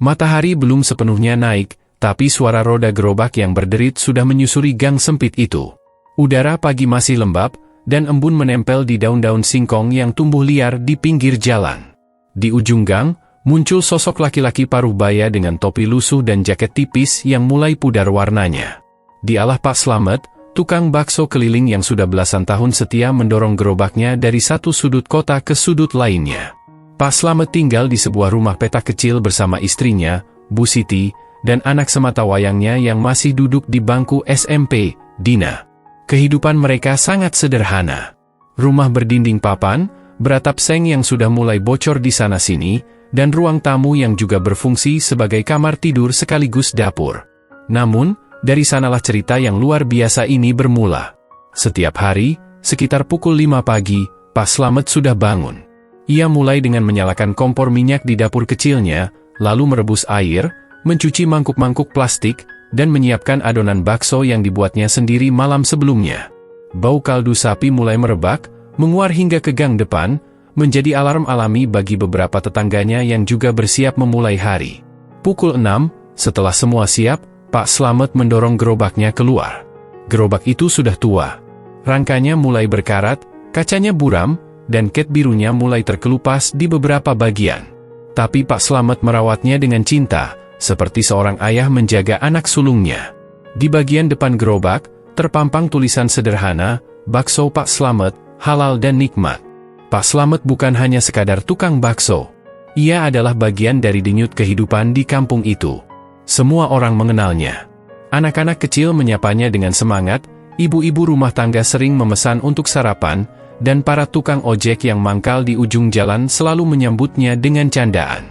Matahari belum sepenuhnya naik, tapi suara roda gerobak yang berderit sudah menyusuri gang sempit itu. Udara pagi masih lembab, dan embun menempel di daun-daun singkong yang tumbuh liar di pinggir jalan. Di ujung gang, muncul sosok laki-laki paruh baya dengan topi lusuh dan jaket tipis yang mulai pudar warnanya. Dialah Pak Slamet, tukang bakso keliling yang sudah belasan tahun setia mendorong gerobaknya dari satu sudut kota ke sudut lainnya. Pak Slamet tinggal di sebuah rumah petak kecil bersama istrinya, Bu Siti, dan anak sematawayangnya yang masih duduk di bangku SMP, Dina. Kehidupan mereka sangat sederhana. Rumah berdinding papan, beratap seng yang sudah mulai bocor di sana-sini, dan ruang tamu yang juga berfungsi sebagai kamar tidur sekaligus dapur. Namun, dari sanalah cerita yang luar biasa ini bermula. Setiap hari, sekitar pukul 5 pagi, Pak Slamet sudah bangun. Ia mulai dengan menyalakan kompor minyak di dapur kecilnya, lalu merebus air, mencuci mangkuk-mangkuk plastik, dan menyiapkan adonan bakso yang dibuatnya sendiri malam sebelumnya. Bau kaldu sapi mulai merebak, menguar hingga ke gang depan, menjadi alarm alami bagi beberapa tetangganya yang juga bersiap memulai hari. Pukul 6, setelah semua siap, Pak Slamet mendorong gerobaknya keluar. Gerobak itu sudah tua. Rangkanya mulai berkarat, kacanya buram, dan cat birunya mulai terkelupas di beberapa bagian. Tapi Pak Slamet merawatnya dengan cinta, seperti seorang ayah menjaga anak sulungnya. Di bagian depan gerobak, terpampang tulisan sederhana, "Bakso Pak Slamet, halal dan nikmat." Pak Slamet bukan hanya sekadar tukang bakso. Ia adalah bagian dari denyut kehidupan di kampung itu. Semua orang mengenalnya. Anak-anak kecil menyapanya dengan semangat, ibu-ibu rumah tangga sering memesan untuk sarapan, dan para tukang ojek yang mangkal di ujung jalan selalu menyambutnya dengan candaan.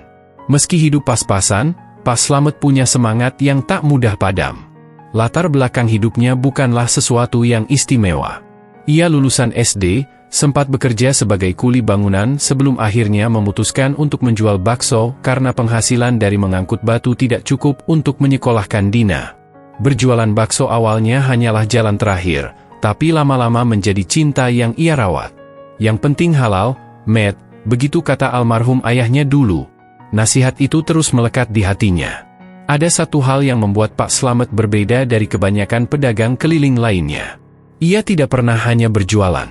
Meski hidup pas-pasan, Pak Slamet punya semangat yang tak mudah padam. Latar belakang hidupnya bukanlah sesuatu yang istimewa. Ia lulusan SD, sempat bekerja sebagai kuli bangunan sebelum akhirnya memutuskan untuk menjual bakso karena penghasilan dari mengangkut batu tidak cukup untuk menyekolahkan Dina. Berjualan bakso awalnya hanyalah jalan terakhir, tapi lama-lama menjadi cinta yang ia rawat. Yang penting halal, Matt, begitu kata almarhum ayahnya dulu. Nasihat itu terus melekat di hatinya. Ada satu hal yang membuat Pak Slamet berbeda dari kebanyakan pedagang keliling lainnya. Ia tidak pernah hanya berjualan.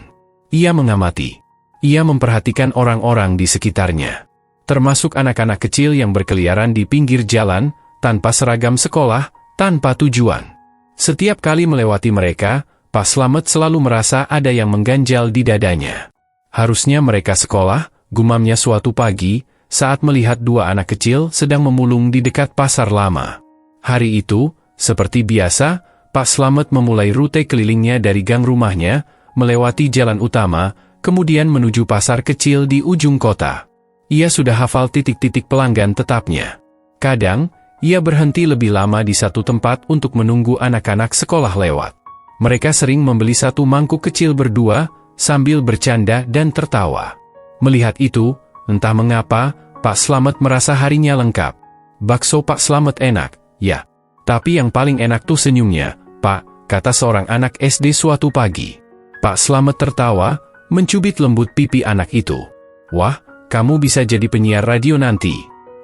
Ia mengamati. Ia memperhatikan orang-orang di sekitarnya. Termasuk anak-anak kecil yang berkeliaran di pinggir jalan, tanpa seragam sekolah, tanpa tujuan. Setiap kali melewati mereka, Pak Slamet selalu merasa ada yang mengganjal di dadanya. Harusnya mereka sekolah, gumamnya suatu pagi, saat melihat dua anak kecil sedang memulung di dekat pasar lama. Hari itu, seperti biasa, Pak Slamet memulai rute kelilingnya dari gang rumahnya, melewati jalan utama, kemudian menuju pasar kecil di ujung kota. Ia sudah hafal titik-titik pelanggan tetapnya. Kadang, ia berhenti lebih lama di satu tempat untuk menunggu anak-anak sekolah lewat. Mereka sering membeli satu mangkuk kecil berdua, sambil bercanda dan tertawa. Melihat itu, entah mengapa, Pak Slamet merasa harinya lengkap. Bakso Pak Slamet enak, ya. Tapi yang paling enak tuh senyumnya, Pak, kata seorang anak SD suatu pagi. Pak Slamet tertawa, mencubit lembut pipi anak itu. Wah, kamu bisa jadi penyiar radio nanti.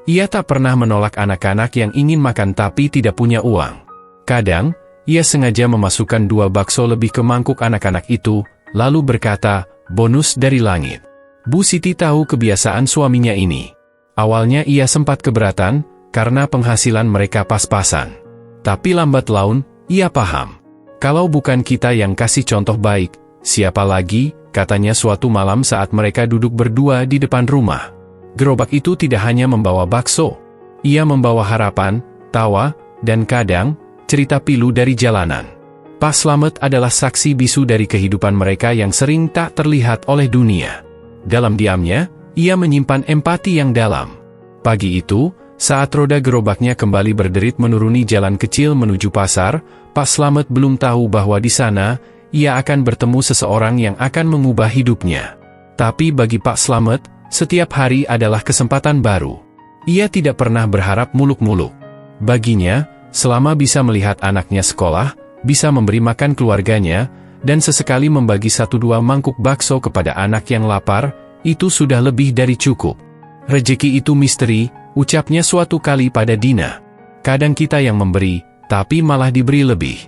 Ia tak pernah menolak anak-anak yang ingin makan tapi tidak punya uang. Kadang, ia sengaja memasukkan 2 bakso lebih ke mangkuk anak-anak itu, lalu berkata, bonus dari langit. Bu Siti tahu kebiasaan suaminya ini. Awalnya ia sempat keberatan, karena penghasilan mereka pas-pasan. Tapi lambat laun, ia paham. Kalau bukan kita yang kasih contoh baik, siapa lagi, katanya suatu malam saat mereka duduk berdua di depan rumah. Gerobak itu tidak hanya membawa bakso. Ia membawa harapan, tawa, dan kadang, cerita pilu dari jalanan. Pak Slamet adalah saksi bisu dari kehidupan mereka yang sering tak terlihat oleh dunia. Dalam diamnya, ia menyimpan empati yang dalam. Pagi itu, saat roda gerobaknya kembali berderit menuruni jalan kecil menuju pasar, Pak Slamet belum tahu bahwa di sana, ia akan bertemu seseorang yang akan mengubah hidupnya. Tapi bagi Pak Slamet, setiap hari adalah kesempatan baru. Ia tidak pernah berharap muluk-muluk. Baginya, selama bisa melihat anaknya sekolah, bisa memberi makan keluarganya, dan sesekali membagi 1-2 mangkuk bakso kepada anak yang lapar, itu sudah lebih dari cukup. Rezeki itu misteri, ucapnya suatu kali pada Dina. Kadang kita yang memberi, tapi malah diberi lebih.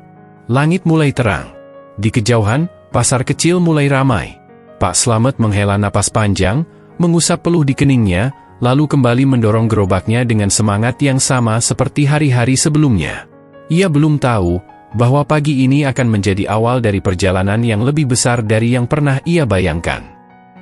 Langit mulai terang. Di kejauhan, pasar kecil mulai ramai. Pak Slamet menghela napas panjang, mengusap peluh di keningnya, lalu kembali mendorong gerobaknya dengan semangat yang sama seperti hari-hari sebelumnya. Ia belum tahu bahwa pagi ini akan menjadi awal dari perjalanan yang lebih besar dari yang pernah ia bayangkan.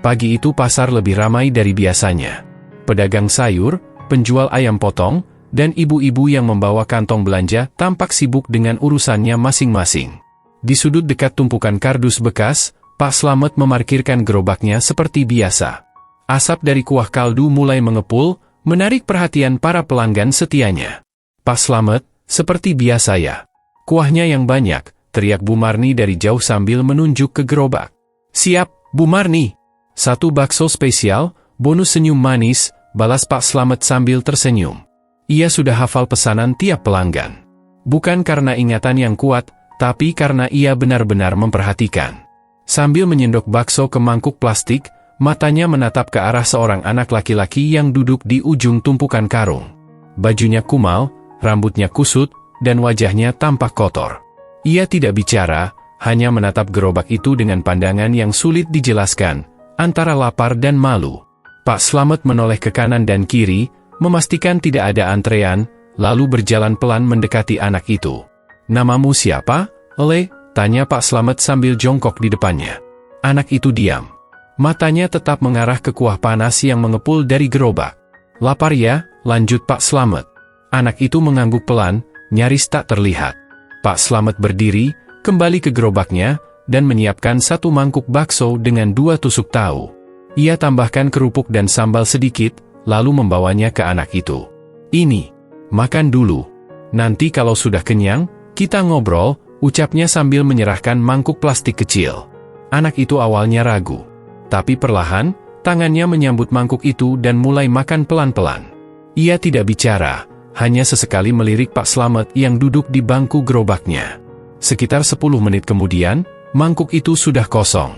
Pagi itu pasar lebih ramai dari biasanya. Pedagang sayur, penjual ayam potong, dan ibu-ibu yang membawa kantong belanja tampak sibuk dengan urusannya masing-masing. Di sudut dekat tumpukan kardus bekas, Pak Slamet memarkirkan gerobaknya seperti biasa. Asap dari kuah kaldu mulai mengepul, menarik perhatian para pelanggan setianya. Pak Slamet, seperti biasa ya. Kuahnya yang banyak, teriak Bu Marni dari jauh sambil menunjuk ke gerobak. Siap, Bu Marni. 1 bakso spesial, bonus senyum manis, balas Pak Slamet sambil tersenyum. Ia sudah hafal pesanan tiap pelanggan. Bukan karena ingatan yang kuat, tapi karena ia benar-benar memperhatikan. Sambil menyendok bakso ke mangkuk plastik, matanya menatap ke arah seorang anak laki-laki yang duduk di ujung tumpukan karung. Bajunya kumal, rambutnya kusut, dan wajahnya tampak kotor. Ia tidak bicara, hanya menatap gerobak itu dengan pandangan yang sulit dijelaskan, antara lapar dan malu. Pak Slamet menoleh ke kanan dan kiri, memastikan tidak ada antrean, lalu berjalan pelan mendekati anak itu. Namamu siapa, Le? Tanya Pak Slamet sambil jongkok di depannya. Anak itu diam. Matanya tetap mengarah ke kuah panas yang mengepul dari gerobak. Lapar ya? Lanjut Pak Slamet. Anak itu mengangguk pelan, nyaris tak terlihat. Pak Slamet berdiri, kembali ke gerobaknya, dan menyiapkan 1 mangkuk bakso dengan 2 tusuk tahu. Ia tambahkan kerupuk dan sambal sedikit, lalu membawanya ke anak itu. Ini, makan dulu. Nanti kalau sudah kenyang, kita ngobrol, ucapnya sambil menyerahkan mangkuk plastik kecil. Anak itu awalnya ragu. Tapi perlahan, tangannya menyambut mangkuk itu dan mulai makan pelan-pelan. Ia tidak bicara, hanya sesekali melirik Pak Slamet yang duduk di bangku gerobaknya. Sekitar 10 menit kemudian, mangkuk itu sudah kosong.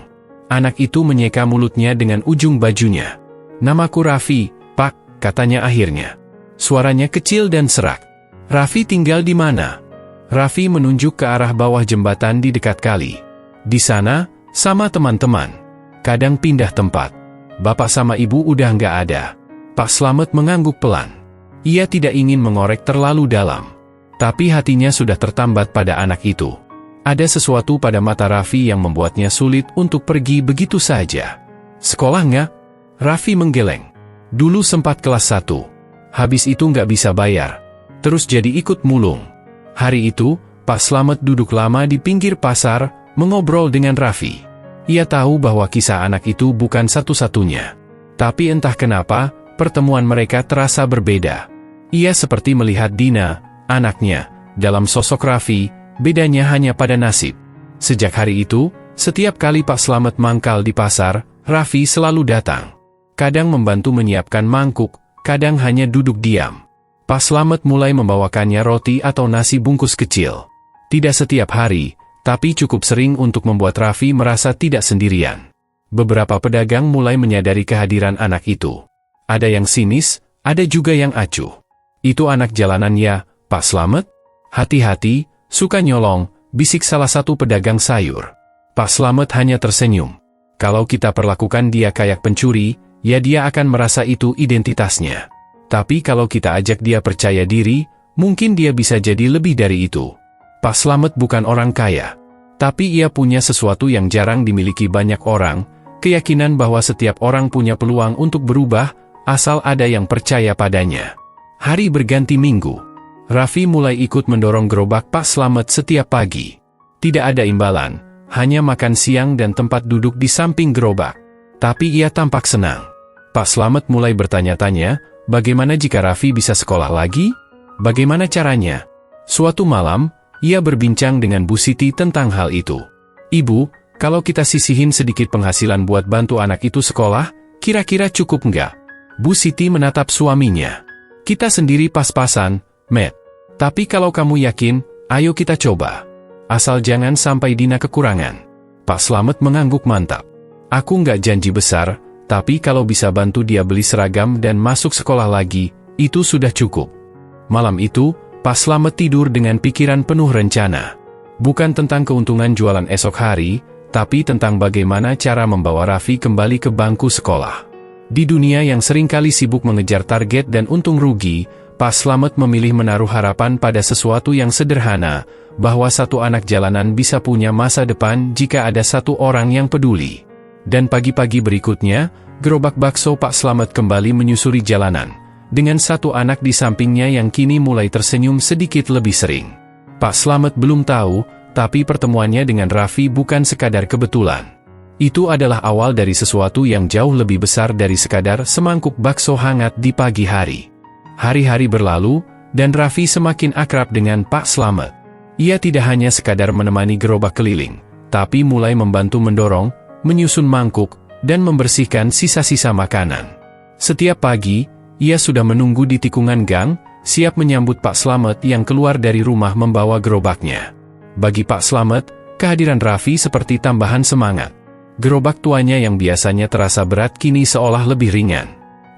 Anak itu menyeka mulutnya dengan ujung bajunya. Namaku Raffi, Pak, katanya akhirnya. Suaranya kecil dan serak. Raffi tinggal di mana? Raffi menunjuk ke arah bawah jembatan di dekat kali. Di sana, sama teman-teman. Kadang pindah tempat. Bapak sama ibu udah nggak ada. Pak Slamet mengangguk pelan. Ia tidak ingin mengorek terlalu dalam. Tapi hatinya sudah tertambat pada anak itu. Ada sesuatu pada mata Raffi yang membuatnya sulit untuk pergi begitu saja. Sekolah nggak? Raffi menggeleng. Dulu sempat kelas 1. Habis itu nggak bisa bayar. Terus jadi ikut mulung. Hari itu, Pak Slamet duduk lama di pinggir pasar, mengobrol dengan Raffi. Ia tahu bahwa kisah anak itu bukan satu-satunya. Tapi entah kenapa, pertemuan mereka terasa berbeda. Ia seperti melihat Dina, anaknya, dalam sosok Raffi, bedanya hanya pada nasib. Sejak hari itu, setiap kali Pak Slamet mangkal di pasar, Raffi selalu datang. Kadang membantu menyiapkan mangkuk, kadang hanya duduk diam. Pak Slamet mulai membawakannya roti atau nasi bungkus kecil. Tidak setiap hari, tapi cukup sering untuk membuat Raffi merasa tidak sendirian. Beberapa pedagang mulai menyadari kehadiran anak itu. Ada yang sinis, ada juga yang acuh. Itu anak jalanan ya, Pak Slamet? Hati-hati, suka nyolong, bisik salah satu pedagang sayur. Pak Slamet hanya tersenyum. Kalau kita perlakukan dia kayak pencuri, ya dia akan merasa itu identitasnya. Tapi kalau kita ajak dia percaya diri, mungkin dia bisa jadi lebih dari itu. Pak Slamet bukan orang kaya. Tapi ia punya sesuatu yang jarang dimiliki banyak orang, keyakinan bahwa setiap orang punya peluang untuk berubah, asal ada yang percaya padanya. Hari berganti minggu. Raffi mulai ikut mendorong gerobak Pak Slamet setiap pagi. Tidak ada imbalan, hanya makan siang dan tempat duduk di samping gerobak. Tapi ia tampak senang. Pak Slamet mulai bertanya-tanya, bagaimana jika Raffi bisa sekolah lagi? Bagaimana caranya? Suatu malam, ia berbincang dengan Bu Siti tentang hal itu. Ibu, kalau kita sisihin sedikit penghasilan buat bantu anak itu sekolah, kira-kira cukup nggak? Bu Siti menatap suaminya. Kita sendiri pas-pasan, Matt. Tapi kalau kamu yakin, ayo kita coba. Asal jangan sampai Dina kekurangan. Pak Slamet mengangguk mantap. Aku nggak janji besar, tapi kalau bisa bantu dia beli seragam dan masuk sekolah lagi, Itu sudah cukup. Malam itu, Pak Slamet tidur dengan pikiran penuh rencana. Bukan tentang keuntungan jualan esok hari, tapi tentang bagaimana cara membawa Raffi kembali ke bangku sekolah. Di dunia yang seringkali sibuk mengejar target dan untung rugi, Pak Slamet memilih menaruh harapan pada sesuatu yang sederhana, bahwa satu anak jalanan bisa punya masa depan jika ada satu orang yang peduli. Dan pagi-pagi berikutnya, gerobak bakso Pak Slamet kembali menyusuri jalanan, dengan satu anak di sampingnya yang kini mulai tersenyum sedikit lebih sering. Pak Slamet belum tahu, tapi pertemuannya dengan Raffi bukan sekadar kebetulan. Itu adalah awal dari sesuatu yang jauh lebih besar dari sekadar semangkuk bakso hangat di pagi hari. Hari-hari berlalu, dan Raffi semakin akrab dengan Pak Slamet. Ia tidak hanya sekadar menemani gerobak keliling, tapi mulai membantu mendorong, menyusun mangkuk, dan membersihkan sisa-sisa makanan. Setiap pagi, ia sudah menunggu di tikungan gang, siap menyambut Pak Slamet yang keluar dari rumah membawa gerobaknya. Bagi Pak Slamet, kehadiran Raffi seperti tambahan semangat. Gerobak tuanya yang biasanya terasa berat kini seolah lebih ringan.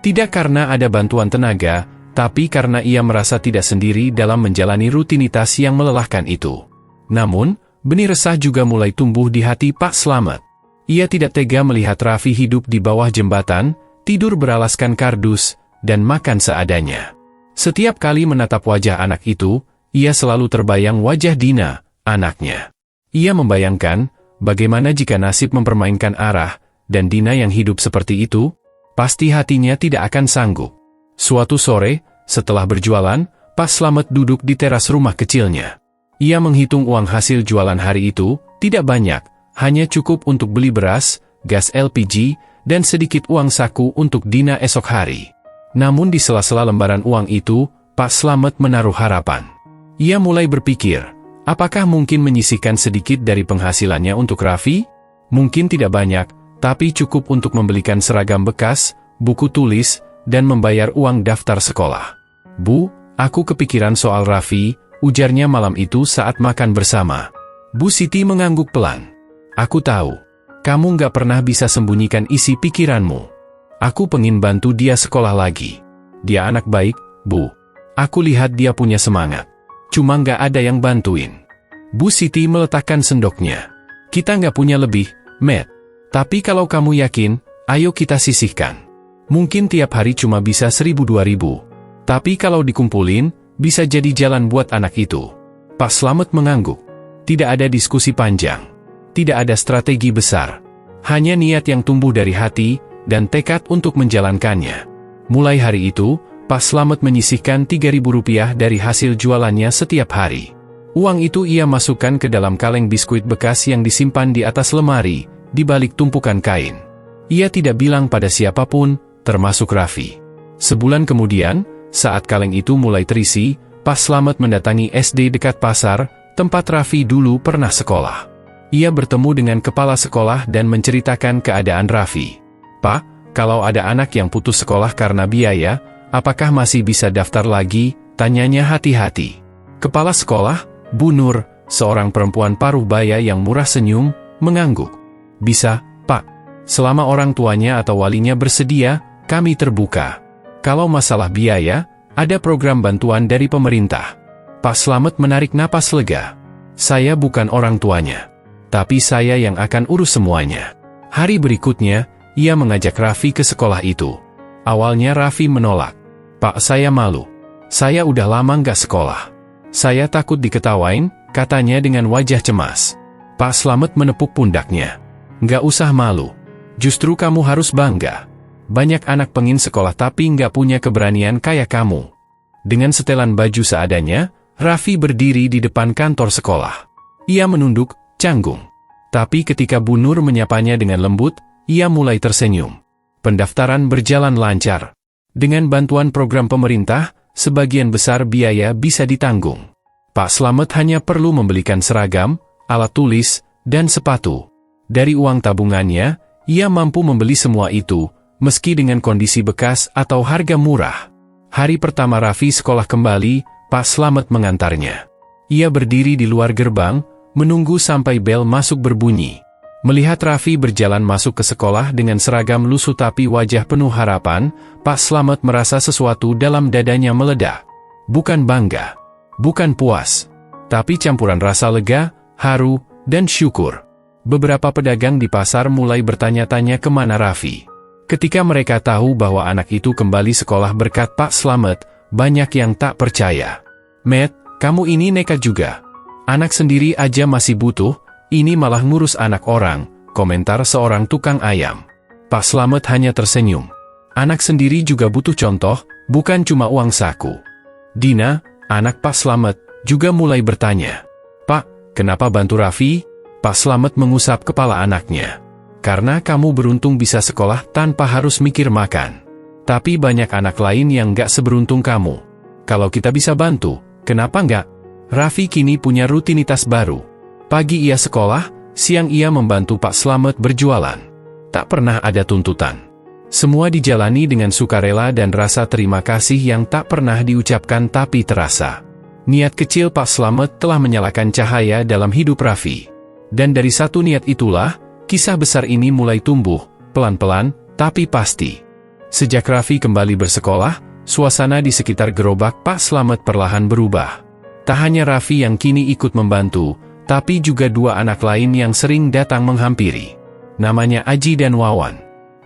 Tidak karena ada bantuan tenaga, tapi karena ia merasa tidak sendiri dalam menjalani rutinitas yang melelahkan itu. Namun, benih resah juga mulai tumbuh di hati Pak Slamet. Ia tidak tega melihat Raffi hidup di bawah jembatan, tidur beralaskan kardus, dan makan seadanya. Setiap kali menatap wajah anak itu, ia selalu terbayang wajah Dina, anaknya. Ia membayangkan, bagaimana jika nasib mempermainkan arah, dan Dina yang hidup seperti itu, pasti hatinya tidak akan sanggup. Suatu sore, setelah berjualan, Pak Slamet duduk di teras rumah kecilnya. Ia menghitung uang hasil jualan hari itu, tidak banyak, hanya cukup untuk beli beras, gas LPG, dan sedikit uang saku untuk Dina esok hari. Namun di sela-sela lembaran uang itu, Pak Slamet menaruh harapan. Ia mulai berpikir, apakah mungkin menyisihkan sedikit dari penghasilannya untuk Raffi? Mungkin tidak banyak, tapi cukup untuk membelikan seragam bekas, buku tulis, dan membayar uang daftar sekolah. "Bu, aku kepikiran soal Raffi," ujarnya malam itu saat makan bersama. Bu Siti mengangguk pelan. "Aku tahu, kamu nggak pernah bisa sembunyikan isi pikiranmu. Aku pengen bantu dia sekolah lagi. Dia anak baik, Bu. Aku lihat dia punya semangat. Cuma nggak ada yang bantuin." Bu Siti meletakkan sendoknya. "Kita nggak punya lebih, Matt. Tapi kalau kamu yakin, ayo kita sisihkan. Mungkin tiap hari cuma bisa 1.000-2.000. Tapi kalau dikumpulin, bisa jadi jalan buat anak itu." Pak Slamet mengangguk. Tidak ada diskusi panjang. Tidak ada strategi besar. Hanya niat yang tumbuh dari hati, dan tekad untuk menjalankannya. Mulai hari itu, Pak Slamet menyisihkan Rp3.000 dari hasil jualannya setiap hari. Uang itu ia masukkan ke dalam kaleng biskuit bekas yang disimpan di atas lemari, di balik tumpukan kain. Ia tidak bilang pada siapapun, termasuk Raffi. Sebulan kemudian, saat kaleng itu mulai terisi, Pak Slamet mendatangi SD dekat pasar, tempat Raffi dulu pernah sekolah. Ia bertemu dengan kepala sekolah dan menceritakan keadaan Raffi. "Pak, kalau ada anak yang putus sekolah karena biaya, apakah masih bisa daftar lagi?" tanyanya hati-hati. Kepala sekolah, Bu Nur, seorang perempuan paruh baya yang murah senyum, mengangguk. "Bisa, Pak. Selama orang tuanya atau walinya bersedia, kami terbuka. Kalau masalah biaya, ada program bantuan dari pemerintah." Pak Slamet menarik napas lega. "Saya bukan orang tuanya. Tapi saya yang akan urus semuanya." Hari berikutnya, ia mengajak Raffi ke sekolah itu. Awalnya Raffi menolak. "Pak, saya malu. Saya udah lama nggak sekolah. Saya takut diketawain," katanya dengan wajah cemas. Pak Slamet menepuk pundaknya. "Nggak usah malu. Justru kamu harus bangga. Banyak anak pengen sekolah tapi nggak punya keberanian kayak kamu." Dengan setelan baju seadanya, Raffi berdiri di depan kantor sekolah. Ia menunduk, canggung. Tapi ketika Bu Nur menyapanya dengan lembut, ia mulai tersenyum. Pendaftaran berjalan lancar. Dengan bantuan program pemerintah, sebagian besar biaya bisa ditanggung. Pak Slamet hanya perlu membelikan seragam, alat tulis, dan sepatu. Dari uang tabungannya, ia mampu membeli semua itu, meski dengan kondisi bekas atau harga murah. Hari pertama Raffi sekolah kembali, Pak Slamet mengantarnya. Ia berdiri di luar gerbang, menunggu sampai bel masuk berbunyi. Melihat Raffi berjalan masuk ke sekolah dengan seragam lusuh tapi wajah penuh harapan, Pak Slamet merasa sesuatu dalam dadanya meledak. Bukan bangga, bukan puas, tapi campuran rasa lega, haru, dan syukur. Beberapa pedagang di pasar mulai bertanya-tanya kemana Raffi. Ketika mereka tahu bahwa anak itu kembali sekolah berkat Pak Slamet, banyak yang tak percaya. "Matt, kamu ini nekat juga. Anak sendiri aja masih butuh, ini malah ngurus anak orang," komentar seorang tukang ayam. Pak Slamet hanya tersenyum. Anak sendiri juga butuh contoh, bukan cuma uang saku. Dina, anak Pak Slamet, juga mulai bertanya. "Pak, kenapa bantu Raffi?" Pak Slamet mengusap kepala anaknya. "Karena kamu beruntung bisa sekolah tanpa harus mikir makan. Tapi banyak anak lain yang gak seberuntung kamu. Kalau kita bisa bantu, kenapa enggak?" Raffi kini punya rutinitas baru. Pagi ia sekolah, siang ia membantu Pak Slamet berjualan. Tak pernah ada tuntutan. Semua dijalani dengan sukarela dan rasa terima kasih yang tak pernah diucapkan tapi terasa. Niat kecil Pak Slamet telah menyalakan cahaya dalam hidup Raffi. Dan dari satu niat itulah, kisah besar ini mulai tumbuh, pelan-pelan, tapi pasti. Sejak Raffi kembali bersekolah, suasana di sekitar gerobak Pak Slamet perlahan berubah. Tak hanya Raffi yang kini ikut membantu, tapi juga dua anak lain yang sering datang menghampiri. Namanya Aji dan Wawan.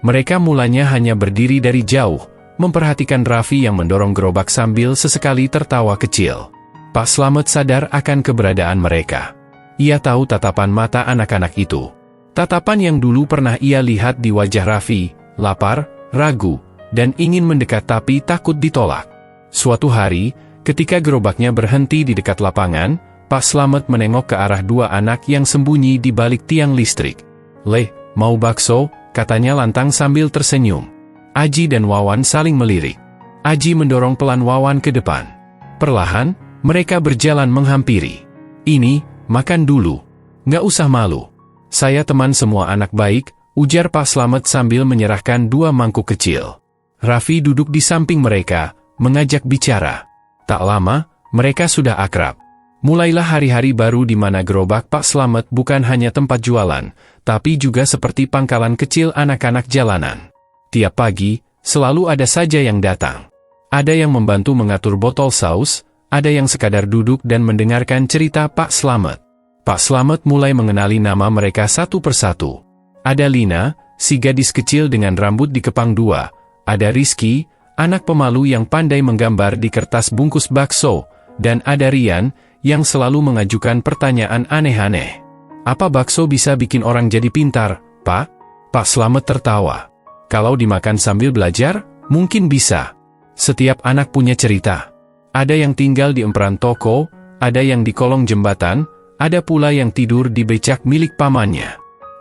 Mereka mulanya hanya berdiri dari jauh, memperhatikan Raffi yang mendorong gerobak sambil sesekali tertawa kecil. Pak Slamet sadar akan keberadaan mereka. Ia tahu tatapan mata anak-anak itu. Tatapan yang dulu pernah ia lihat di wajah Raffi, lapar, ragu, dan ingin mendekat tapi takut ditolak. Suatu hari, ketika gerobaknya berhenti di dekat lapangan, Pak Slamet menengok ke arah dua anak yang sembunyi di balik tiang listrik. "Leh, mau bakso?" katanya lantang sambil tersenyum. Aji dan Wawan saling melirik. Aji mendorong pelan Wawan ke depan. Perlahan, mereka berjalan menghampiri. "Ini, makan dulu. Nggak usah malu. Saya teman semua anak baik," ujar Pak Slamet sambil menyerahkan dua mangkuk kecil. Raffi duduk di samping mereka, mengajak bicara. Tak lama, mereka sudah akrab. Mulailah hari-hari baru di mana gerobak Pak Slamet bukan hanya tempat jualan, tapi juga seperti pangkalan kecil anak-anak jalanan. Tiap pagi, selalu ada saja yang datang. Ada yang membantu mengatur botol saus, ada yang sekadar duduk dan mendengarkan cerita Pak Slamet. Pak Slamet mulai mengenali nama mereka satu persatu. Ada Lina, si gadis kecil dengan rambut dikepang dua. Ada Rizky, anak pemalu yang pandai menggambar di kertas bungkus bakso. Dan ada Rian, yang selalu mengajukan pertanyaan aneh-aneh. "Apa bakso bisa bikin orang jadi pintar, Pak?" Pak Slamet tertawa. "Kalau dimakan sambil belajar, mungkin bisa. Setiap anak punya cerita. Ada yang tinggal di emperan toko, ada yang di kolong jembatan, ada pula yang tidur di becak milik pamannya.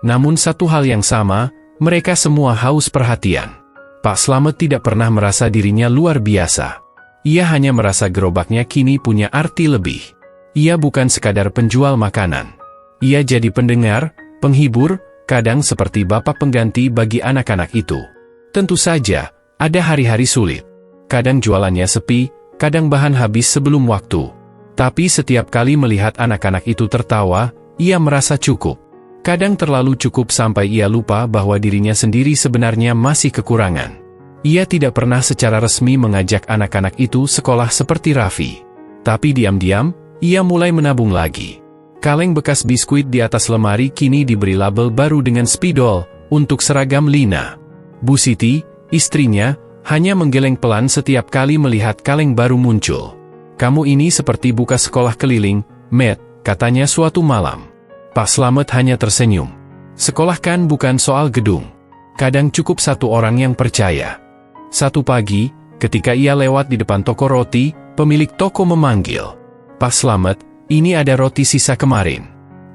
Namun satu hal yang sama, mereka semua haus perhatian." Pak Slamet tidak pernah merasa dirinya luar biasa. Ia hanya merasa gerobaknya kini punya arti lebih. Ia bukan sekadar penjual makanan. Ia jadi pendengar, penghibur, kadang seperti bapak pengganti bagi anak-anak itu. Tentu saja, ada hari-hari sulit. Kadang jualannya sepi, kadang bahan habis sebelum waktu. Tapi setiap kali melihat anak-anak itu tertawa, ia merasa cukup. Kadang terlalu cukup sampai ia lupa bahwa dirinya sendiri sebenarnya masih kekurangan. Ia tidak pernah secara resmi mengajak anak-anak itu sekolah seperti Raffi. Tapi diam-diam, ia mulai menabung lagi. Kaleng bekas biskuit di atas lemari kini diberi label baru dengan spidol, untuk seragam Lina. Bu Siti, istrinya, hanya menggeleng pelan setiap kali melihat kaleng baru muncul. "Kamu ini seperti buka sekolah keliling, Matt," katanya suatu malam. Pak Slamet hanya tersenyum. Sekolah kan bukan soal gedung. Kadang cukup satu orang yang percaya. Satu pagi, ketika ia lewat di depan toko roti, pemilik toko memanggil. "Pak Slamet, ini ada roti sisa kemarin.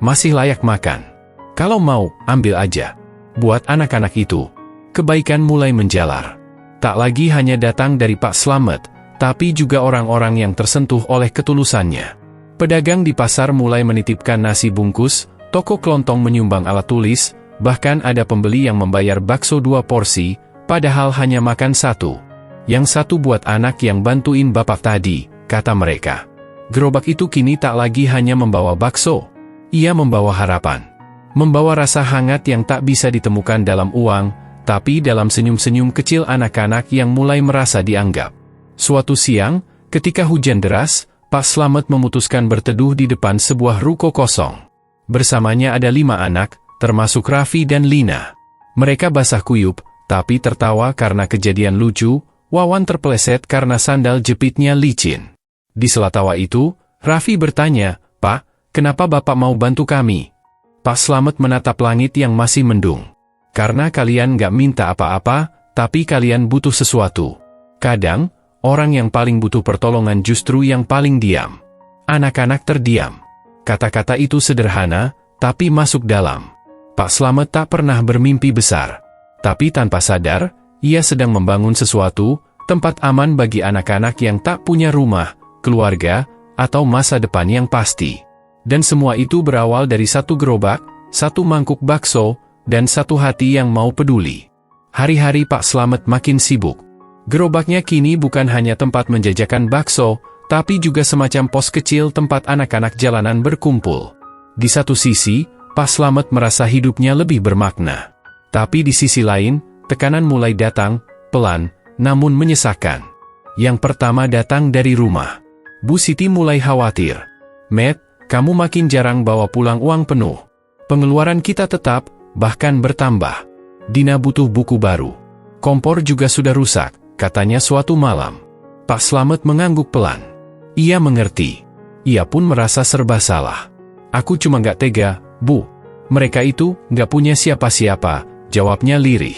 Masih layak makan. Kalau mau, ambil aja." Buat anak-anak itu, kebaikan mulai menjalar. Tak lagi hanya datang dari Pak Slamet, tapi juga orang-orang yang tersentuh oleh ketulusannya. Pedagang di pasar mulai menitipkan nasi bungkus, toko kelontong menyumbang alat tulis, bahkan ada pembeli yang membayar bakso 2 porsi, padahal hanya makan 1. Yang 1 buat anak yang bantuin bapak tadi, kata mereka. Gerobak itu kini tak lagi hanya membawa bakso. Ia membawa harapan. membawa rasa hangat yang tak bisa ditemukan dalam uang, tapi dalam senyum-senyum kecil anak-anak yang mulai merasa dianggap. Suatu siang, ketika hujan deras, Pak Slamet memutuskan berteduh di depan sebuah ruko kosong. Bersamanya ada 5 anak, termasuk Raffi dan Lina. Mereka basah kuyup, tapi tertawa karena kejadian lucu. Wawan terpeleset karena sandal jepitnya licin. Di sela tawa itu, Raffi bertanya, "Pak, kenapa Bapak mau bantu kami?" Pak Slamet menatap langit yang masih mendung. "Karena kalian gak minta apa-apa, tapi kalian butuh sesuatu. Kadang, orang yang paling butuh pertolongan justru yang paling diam." Anak-anak terdiam. Kata-kata itu sederhana, tapi masuk dalam. Pak Slamet tak pernah bermimpi besar. Tapi tanpa sadar, ia sedang membangun sesuatu, tempat aman bagi anak-anak yang tak punya rumah, keluarga, atau masa depan yang pasti. Dan semua itu berawal dari satu gerobak, satu mangkuk bakso, dan satu hati yang mau peduli. Hari-hari Pak Slamet makin sibuk. Gerobaknya kini bukan hanya tempat menjajakan bakso, tapi juga semacam pos kecil tempat anak-anak jalanan berkumpul. Di satu sisi, Pak Slamet merasa hidupnya lebih bermakna. Tapi di sisi lain, tekanan mulai datang, pelan, namun menyesakan. Yang pertama datang dari rumah. Bu Siti mulai khawatir. "Matt, kamu makin jarang bawa pulang uang penuh. Pengeluaran kita tetap, bahkan bertambah. Dina butuh buku baru. Kompor juga sudah rusak," katanya suatu malam. Pak Slamet mengangguk pelan. Ia mengerti. Ia pun merasa serba salah. "Aku cuma gak tega, Bu. Mereka itu gak punya siapa-siapa," jawabnya lirih.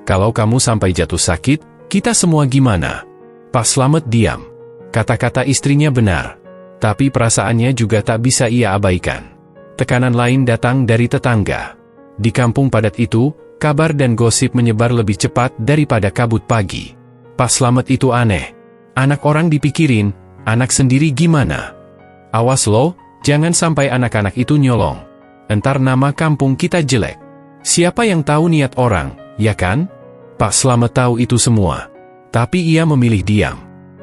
"Kalau kamu sampai jatuh sakit, kita semua gimana?" Pak Slamet diam. Kata-kata istrinya benar. Tapi perasaannya juga tak bisa ia abaikan. Tekanan lain datang dari tetangga. Di kampung padat itu, kabar dan gosip menyebar lebih cepat daripada kabut pagi. Pak Slamet itu aneh. Anak orang dipikirin, anak sendiri gimana? "Awas lo, jangan sampai anak-anak itu nyolong. Entar nama kampung kita jelek. Siapa yang tahu niat orang, ya kan?" Pak Slamet tahu itu semua. Tapi ia memilih diam.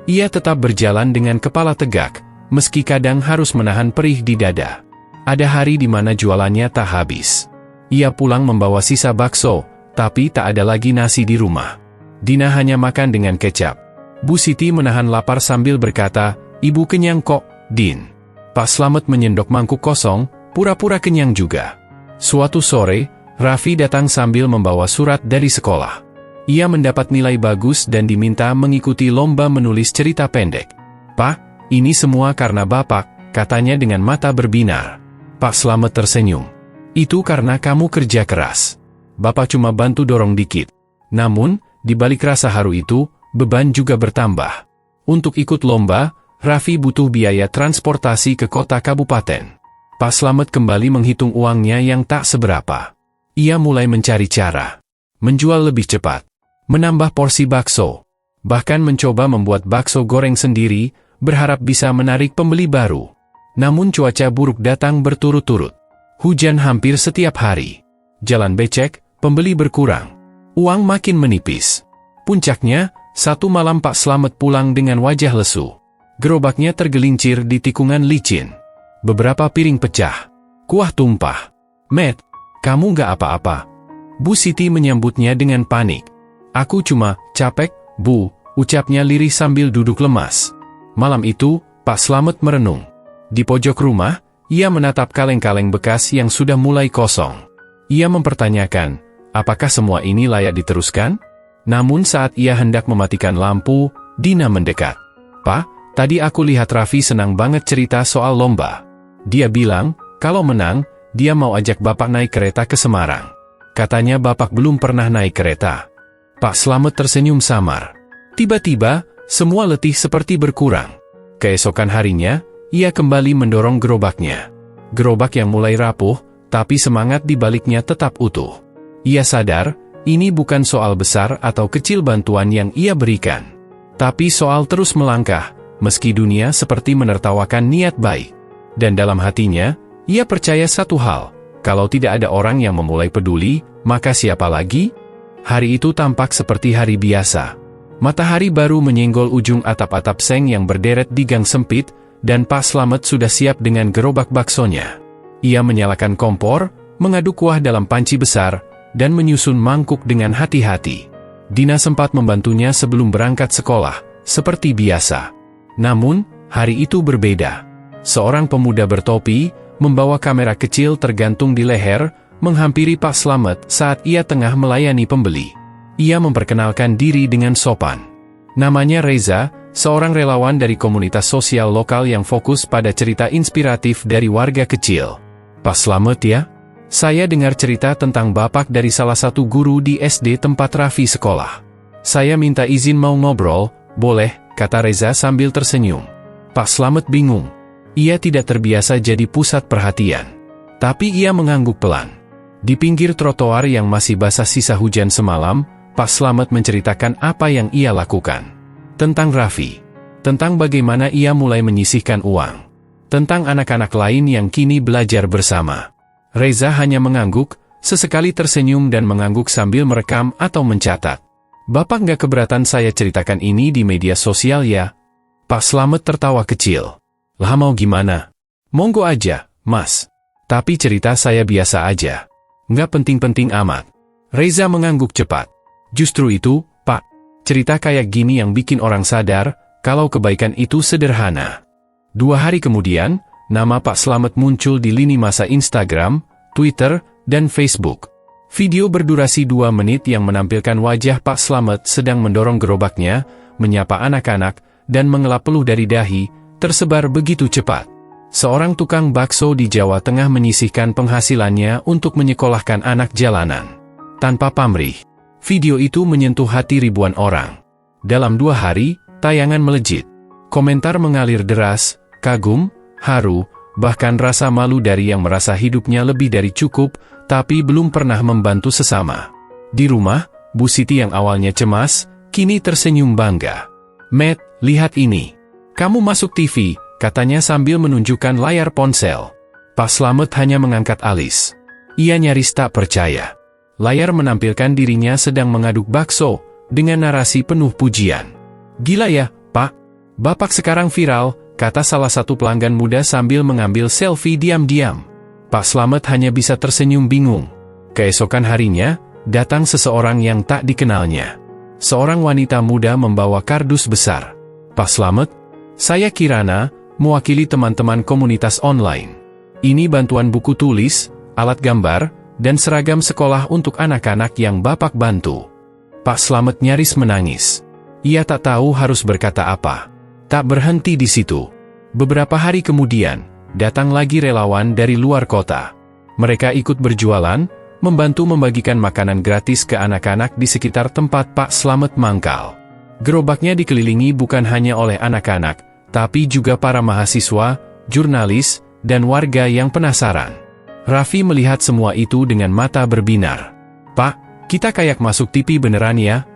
Ia tetap berjalan dengan kepala tegak, meski kadang harus menahan perih di dada. Ada hari di mana jualannya tak habis. Ia pulang membawa sisa bakso, tapi tak ada lagi nasi di rumah. Dina hanya makan dengan kecap. Bu Siti menahan lapar sambil berkata, "Ibu kenyang kok, Din." Pak Slamet menyendok mangkuk kosong, pura-pura kenyang juga. Suatu sore, Raffi datang sambil membawa surat dari sekolah. Ia mendapat nilai bagus dan diminta mengikuti lomba menulis cerita pendek. "Pak, ini semua karena Bapak," katanya dengan mata berbinar. Pak Slamet tersenyum. "Itu karena kamu kerja keras. Bapak cuma bantu dorong dikit." Namun, di balik rasa haru itu, beban juga bertambah. Untuk ikut lomba, Raffi butuh biaya transportasi ke kota kabupaten. Pak Slamet kembali menghitung uangnya yang tak seberapa. Ia mulai mencari cara. Menjual lebih cepat. Menambah porsi bakso. Bahkan mencoba membuat bakso goreng sendiri, berharap bisa menarik pembeli baru. Namun cuaca buruk datang berturut-turut. Hujan hampir setiap hari. Jalan becek, pembeli berkurang. Uang makin menipis. Puncaknya, satu malam Pak Slamet pulang dengan wajah lesu. Gerobaknya tergelincir di tikungan licin. Beberapa piring pecah. Kuah tumpah. "Matt, kamu gak apa-apa?" Bu Siti menyambutnya dengan panik. "Aku cuma capek, Bu," ucapnya lirih sambil duduk lemas. Malam itu, Pak Slamet merenung. Di pojok rumah, ia menatap kaleng-kaleng bekas yang sudah mulai kosong. Ia mempertanyakan, apakah semua ini layak diteruskan? Namun saat ia hendak mematikan lampu, Dina mendekat. "Pak, tadi aku lihat Raffi senang banget cerita soal lomba. Dia bilang, kalau menang, dia mau ajak Bapak naik kereta ke Semarang. Katanya Bapak belum pernah naik kereta." Pak Slamet tersenyum samar. Tiba-tiba, semua letih seperti berkurang. Keesokan harinya, ia kembali mendorong gerobaknya. Gerobak yang mulai rapuh, tapi semangat di baliknya tetap utuh. Ia sadar, ini bukan soal besar atau kecil bantuan yang ia berikan. Tapi soal terus melangkah, meski dunia seperti menertawakan niat baik. Dan dalam hatinya, ia percaya satu hal, kalau tidak ada orang yang memulai peduli, maka siapa lagi? Hari itu tampak seperti hari biasa. Matahari baru menyenggol ujung atap-atap seng yang berderet di gang sempit, dan Pak Slamet sudah siap dengan gerobak baksonya. Ia menyalakan kompor, mengaduk kuah dalam panci besar, dan menyusun mangkuk dengan hati-hati. Dina sempat membantunya sebelum berangkat sekolah, seperti biasa. Namun, hari itu berbeda. Seorang pemuda bertopi, membawa kamera kecil tergantung di leher, menghampiri Pak Slamet saat ia tengah melayani pembeli. Ia memperkenalkan diri dengan sopan. Namanya Reza, seorang relawan dari komunitas sosial lokal yang fokus pada cerita inspiratif dari warga kecil. Pak Slamet ya? Saya dengar cerita tentang Bapak dari salah satu guru di SD tempat Raffi sekolah. Saya minta izin mau ngobrol, boleh, kata Reza sambil tersenyum. Pak Slamet bingung. Ia tidak terbiasa jadi pusat perhatian. Tapi ia mengangguk pelan. Di pinggir trotoar yang masih basah sisa hujan semalam, Pak Slamet menceritakan apa yang ia lakukan. Tentang Raffi. Tentang bagaimana ia mulai menyisihkan uang. Tentang anak-anak lain yang kini belajar bersama. Reza hanya mengangguk, sesekali tersenyum dan mengangguk sambil merekam atau mencatat. Bapak nggak keberatan saya ceritakan ini di media sosial ya? Pak Slamet tertawa kecil. Lah mau gimana? Monggo aja, Mas. Tapi cerita saya biasa aja. Nggak penting-penting amat. Reza mengangguk cepat. Justru itu, Pak. Cerita kayak gini yang bikin orang sadar, kalau kebaikan itu sederhana. 2 hari kemudian, nama Pak Slamet muncul di lini masa Instagram, Twitter, dan Facebook. Video berdurasi 2 menit yang menampilkan wajah Pak Slamet sedang mendorong gerobaknya, menyapa anak-anak, dan mengelap peluh dari dahi, tersebar begitu cepat. Seorang tukang bakso di Jawa Tengah menyisihkan penghasilannya untuk menyekolahkan anak jalanan. Tanpa pamrih, video itu menyentuh hati ribuan orang. Dalam 2 hari, tayangan melejit. Komentar mengalir deras, kagum, haru, bahkan rasa malu dari yang merasa hidupnya lebih dari cukup, tapi belum pernah membantu sesama. Di rumah, Bu Siti yang awalnya cemas, kini tersenyum bangga. Matt, lihat ini. Kamu masuk TV, katanya sambil menunjukkan layar ponsel. Pak Slamet hanya mengangkat alis. Ia nyaris tak percaya. Layar menampilkan dirinya sedang mengaduk bakso, dengan narasi penuh pujian. Gila ya, Pak? Bapak sekarang viral, kata salah satu pelanggan muda sambil mengambil selfie diam-diam. Pak Slamet hanya bisa tersenyum bingung. Keesokan harinya, datang seseorang yang tak dikenalnya. Seorang wanita muda membawa kardus besar. Pak Slamet, saya Kirana, mewakili teman-teman komunitas online. Ini bantuan buku tulis, alat gambar, dan seragam sekolah untuk anak-anak yang Bapak bantu. Pak Slamet nyaris menangis. Ia tak tahu harus berkata apa. Tak berhenti di situ. Beberapa hari kemudian, datang lagi relawan dari luar kota. Mereka ikut berjualan, membantu membagikan makanan gratis ke anak-anak di sekitar tempat Pak Slamet mangkal. Gerobaknya dikelilingi bukan hanya oleh anak-anak, tapi juga para mahasiswa, jurnalis, dan warga yang penasaran. Raffi melihat semua itu dengan mata berbinar. Pak, kita kayak masuk TV beneran ya?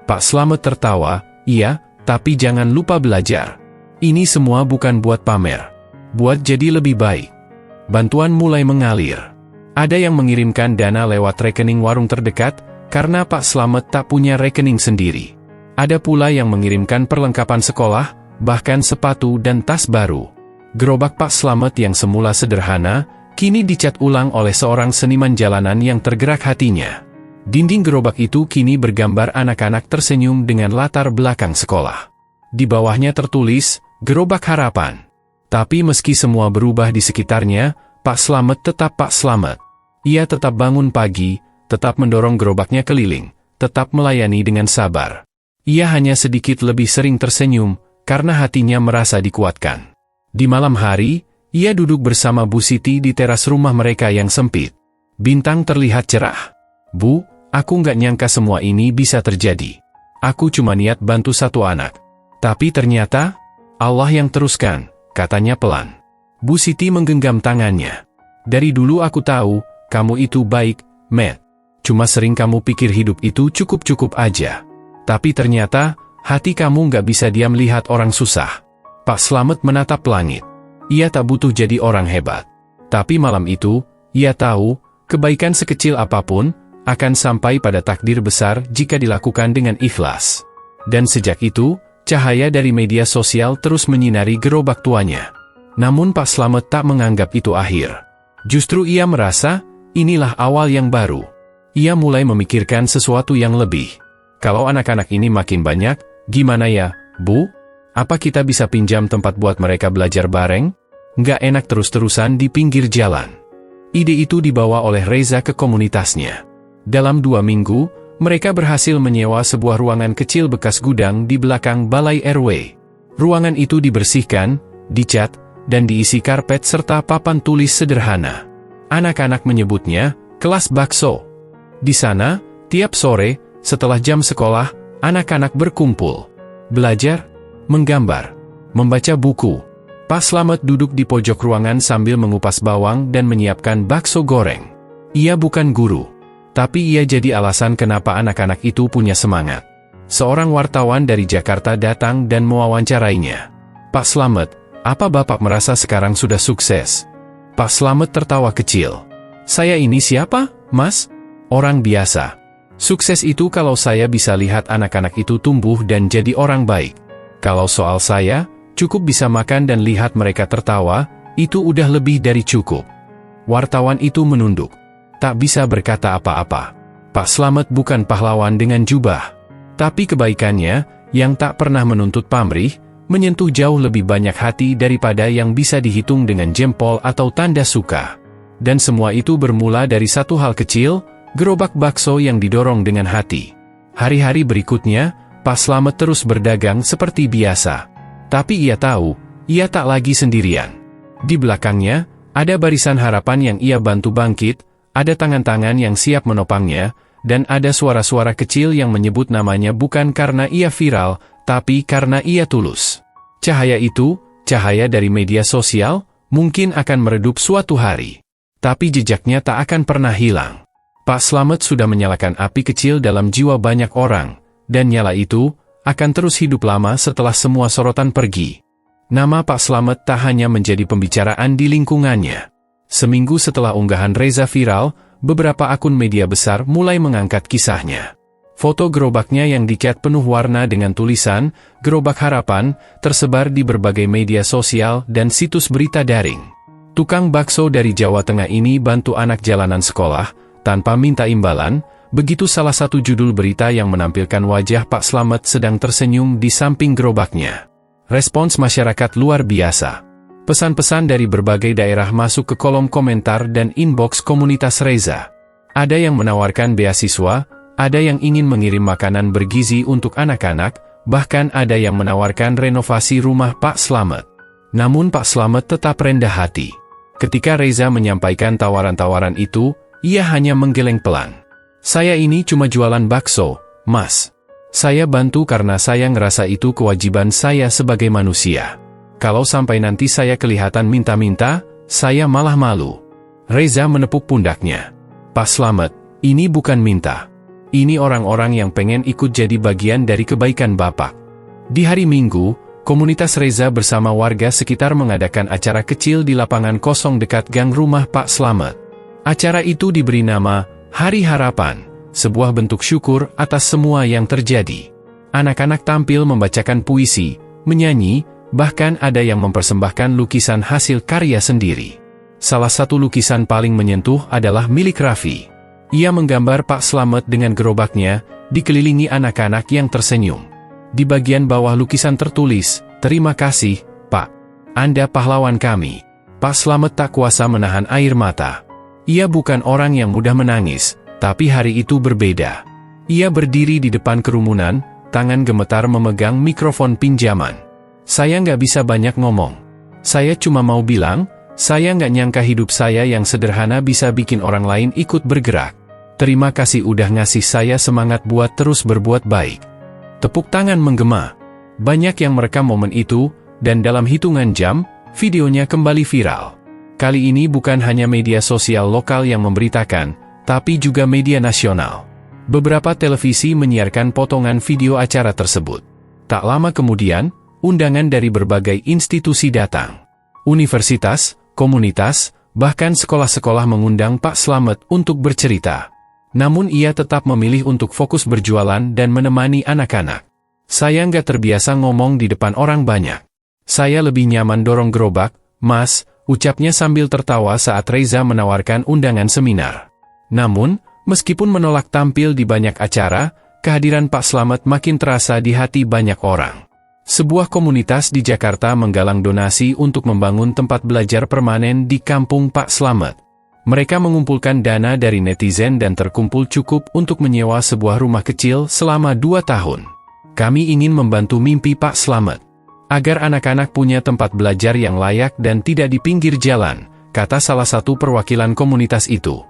Pak Slamet tertawa, iya, tapi jangan lupa belajar. Ini semua bukan buat pamer. Buat jadi lebih baik. Bantuan mulai mengalir. Ada yang mengirimkan dana lewat rekening warung terdekat, karena Pak Slamet tak punya rekening sendiri. Ada pula yang mengirimkan perlengkapan sekolah, bahkan sepatu dan tas baru. Gerobak Pak Slamet yang semula sederhana, kini dicat ulang oleh seorang seniman jalanan yang tergerak hatinya. Dinding gerobak itu kini bergambar anak-anak tersenyum dengan latar belakang sekolah. Di bawahnya tertulis, Gerobak Harapan. Tapi meski semua berubah di sekitarnya, Pak Slamet tetap Pak Slamet. Ia tetap bangun pagi, tetap mendorong gerobaknya keliling, tetap melayani dengan sabar. Ia hanya sedikit lebih sering tersenyum, karena hatinya merasa dikuatkan. Di malam hari, ia duduk bersama Bu Siti di teras rumah mereka yang sempit. Bintang terlihat cerah. Bu, aku nggak nyangka semua ini bisa terjadi. Aku cuma niat bantu satu anak. Tapi ternyata, Allah yang teruskan, katanya pelan. Bu Siti menggenggam tangannya. Dari dulu aku tahu, kamu itu baik, Matt. Cuma sering kamu pikir hidup itu cukup-cukup aja. Tapi ternyata, hati kamu nggak bisa diam lihat orang susah. Pak Slamet menatap langit. Ia tak butuh jadi orang hebat. Tapi malam itu, ia tahu, kebaikan sekecil apapun, akan sampai pada takdir besar jika dilakukan dengan ikhlas. Dan sejak itu, cahaya dari media sosial terus menyinari gerobak tuanya. Namun Pak Slamet tak menganggap itu akhir. Justru ia merasa, Inilah awal yang baru. Ia mulai memikirkan sesuatu yang lebih. Kalau anak-anak ini makin banyak, gimana ya, Bu? Apa kita bisa pinjam tempat buat mereka belajar bareng? Nggak enak terus-terusan di pinggir jalan. Ide itu dibawa oleh Reza ke komunitasnya. Dalam 2 minggu, mereka berhasil menyewa sebuah ruangan kecil bekas gudang di belakang balai RW. Ruangan itu dibersihkan, dicat, dan diisi karpet serta papan tulis sederhana. Anak-anak menyebutnya kelas bakso. Di sana, tiap sore, setelah jam sekolah, anak-anak berkumpul. Belajar, menggambar, membaca buku. Pak Slamet duduk di pojok ruangan sambil mengupas bawang dan menyiapkan bakso goreng. Ia bukan guru, tapi ia jadi alasan kenapa anak-anak itu punya semangat. Seorang wartawan dari Jakarta datang dan mewawancarainya. Pak Slamet, apa Bapak merasa sekarang sudah sukses? Pak Slamet tertawa kecil. Saya ini siapa, Mas? Orang biasa. Sukses itu kalau saya bisa lihat anak-anak itu tumbuh dan jadi orang baik. Kalau soal saya, cukup bisa makan dan lihat mereka tertawa, itu udah lebih dari cukup. Wartawan itu menunduk. Tak bisa berkata apa-apa. Pak Slamet bukan pahlawan dengan jubah. Tapi kebaikannya, yang tak pernah menuntut pamrih, menyentuh jauh lebih banyak hati daripada yang bisa dihitung dengan jempol atau tanda suka. Dan semua itu bermula dari satu hal kecil, gerobak bakso yang didorong dengan hati. Hari-hari berikutnya, Pak Slamet terus berdagang seperti biasa. Tapi ia tahu, ia tak lagi sendirian. Di belakangnya, ada barisan harapan yang ia bantu bangkit, ada tangan-tangan yang siap menopangnya, dan ada suara-suara kecil yang menyebut namanya bukan karena ia viral, tapi karena ia tulus. Cahaya itu, cahaya dari media sosial, mungkin akan meredup suatu hari. Tapi jejaknya tak akan pernah hilang. Pak Slamet sudah menyalakan api kecil dalam jiwa banyak orang, dan nyala itu akan terus hidup lama setelah semua sorotan pergi. Nama Pak Slamet tak hanya menjadi pembicaraan di lingkungannya. Seminggu setelah unggahan Reza viral, beberapa akun media besar mulai mengangkat kisahnya. Foto gerobaknya yang dicat penuh warna dengan tulisan, "Gerobak Harapan," tersebar di berbagai media sosial dan situs berita daring. Tukang bakso dari Jawa Tengah ini bantu anak jalanan sekolah, tanpa minta imbalan. Begitu salah satu judul berita yang menampilkan wajah Pak Slamet sedang tersenyum di samping gerobaknya. Respons masyarakat luar biasa. Pesan-pesan dari berbagai daerah masuk ke kolom komentar dan inbox komunitas Reza. Ada yang menawarkan beasiswa, ada yang ingin mengirim makanan bergizi untuk anak-anak, bahkan ada yang menawarkan renovasi rumah Pak Slamet. Namun Pak Slamet tetap rendah hati. Ketika Reza menyampaikan tawaran-tawaran itu, ia hanya menggeleng pelan. "Saya ini cuma jualan bakso, Mas. Saya bantu karena saya ngerasa itu kewajiban saya sebagai manusia. Kalau sampai nanti saya kelihatan minta-minta, saya malah malu." Reza menepuk pundaknya. "Pak Slamet, ini bukan minta. Ini orang-orang yang pengen ikut jadi bagian dari kebaikan Bapak." Di hari Minggu, komunitas Reza bersama warga sekitar mengadakan acara kecil di lapangan kosong dekat gang rumah Pak Slamet. Acara itu diberi nama Hari Harapan, sebuah bentuk syukur atas semua yang terjadi. Anak-anak tampil membacakan puisi, menyanyi, bahkan ada yang mempersembahkan lukisan hasil karya sendiri. Salah satu lukisan paling menyentuh adalah milik Raffi. Ia menggambar Pak Slamet dengan gerobaknya, dikelilingi anak-anak yang tersenyum. Di bagian bawah lukisan tertulis, "Terima kasih, Pak. Anda pahlawan kami." Pak Slamet tak kuasa menahan air mata. Ia bukan orang yang mudah menangis, tapi hari itu berbeda. Ia berdiri di depan kerumunan, tangan gemetar memegang mikrofon pinjaman. "Saya nggak bisa banyak ngomong. Saya cuma mau bilang, saya nggak nyangka hidup saya yang sederhana bisa bikin orang lain ikut bergerak. Terima kasih udah ngasih saya semangat buat terus berbuat baik." Tepuk tangan menggema. Banyak yang merekam momen itu, dan dalam hitungan jam, videonya kembali viral. Kali ini bukan hanya media sosial lokal yang memberitakan, tapi juga media nasional. Beberapa televisi menyiarkan potongan video acara tersebut. Tak lama kemudian, undangan dari berbagai institusi datang. Universitas, komunitas, bahkan sekolah-sekolah mengundang Pak Slamet untuk bercerita. Namun ia tetap memilih untuk fokus berjualan dan menemani anak-anak. "Saya nggak terbiasa ngomong di depan orang banyak. Saya lebih nyaman dorong gerobak, Mas," ucapnya sambil tertawa saat Reza menawarkan undangan seminar. Namun, meskipun menolak tampil di banyak acara, kehadiran Pak Slamet makin terasa di hati banyak orang. Sebuah komunitas di Jakarta menggalang donasi untuk membangun tempat belajar permanen di kampung Pak Slamet. Mereka mengumpulkan dana dari netizen dan terkumpul cukup untuk menyewa sebuah rumah kecil selama 2 tahun. Kami ingin membantu mimpi Pak Slamet, agar anak-anak punya tempat belajar yang layak dan tidak di pinggir jalan, kata salah satu perwakilan komunitas itu.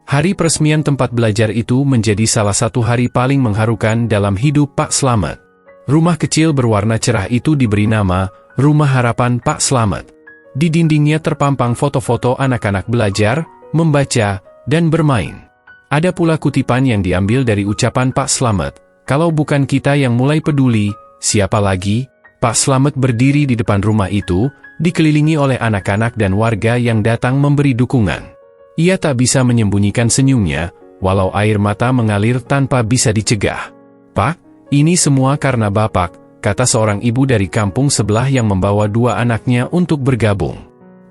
Hari peresmian tempat belajar itu menjadi salah satu hari paling mengharukan dalam hidup Pak Slamet. Rumah kecil berwarna cerah itu diberi nama Rumah Harapan Pak Slamet. Di dindingnya terpampang foto-foto anak-anak belajar, membaca, dan bermain. Ada pula kutipan yang diambil dari ucapan Pak Slamet, "Kalau bukan kita yang mulai peduli, siapa lagi?" Pak Slamet berdiri di depan rumah itu, dikelilingi oleh anak-anak dan warga yang datang memberi dukungan. Ia tak bisa menyembunyikan senyumnya, walau air mata mengalir tanpa bisa dicegah. "Pak, ini semua karena Bapak," kata seorang ibu dari kampung sebelah yang membawa 2 anaknya untuk bergabung.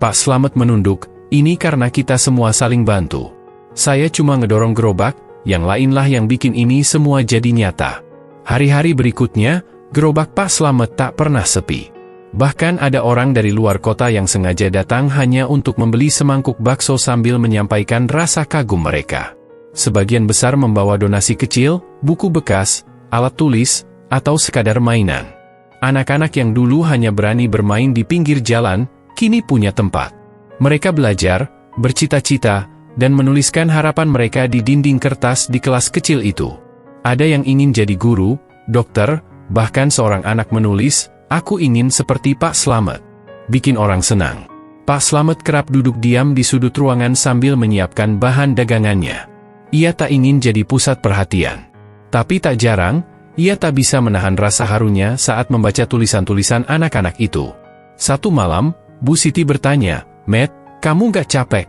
Pak Slamet menunduk, "Ini karena kita semua saling bantu. Saya cuma ngedorong gerobak, yang lainlah yang bikin ini semua jadi nyata." Hari-hari berikutnya, gerobak Pak Slamet tak pernah sepi. Bahkan ada orang dari luar kota yang sengaja datang hanya untuk membeli semangkuk bakso sambil menyampaikan rasa kagum mereka. Sebagian besar membawa donasi kecil, buku bekas, alat tulis, atau sekadar mainan. Anak-anak yang dulu hanya berani bermain di pinggir jalan, kini punya tempat. Mereka belajar, bercita-cita, dan menuliskan harapan mereka di dinding kertas di kelas kecil itu. Ada yang ingin jadi guru, dokter, bahkan seorang anak menulis, "Aku ingin seperti Pak Slamet." Bikin orang senang. Pak Slamet kerap duduk diam di sudut ruangan sambil menyiapkan bahan dagangannya. Ia tak ingin jadi pusat perhatian. Tapi tak jarang, ia tak bisa menahan rasa harunya saat membaca tulisan-tulisan anak-anak itu. Satu malam, Bu Siti bertanya, "Matt, kamu gak capek?"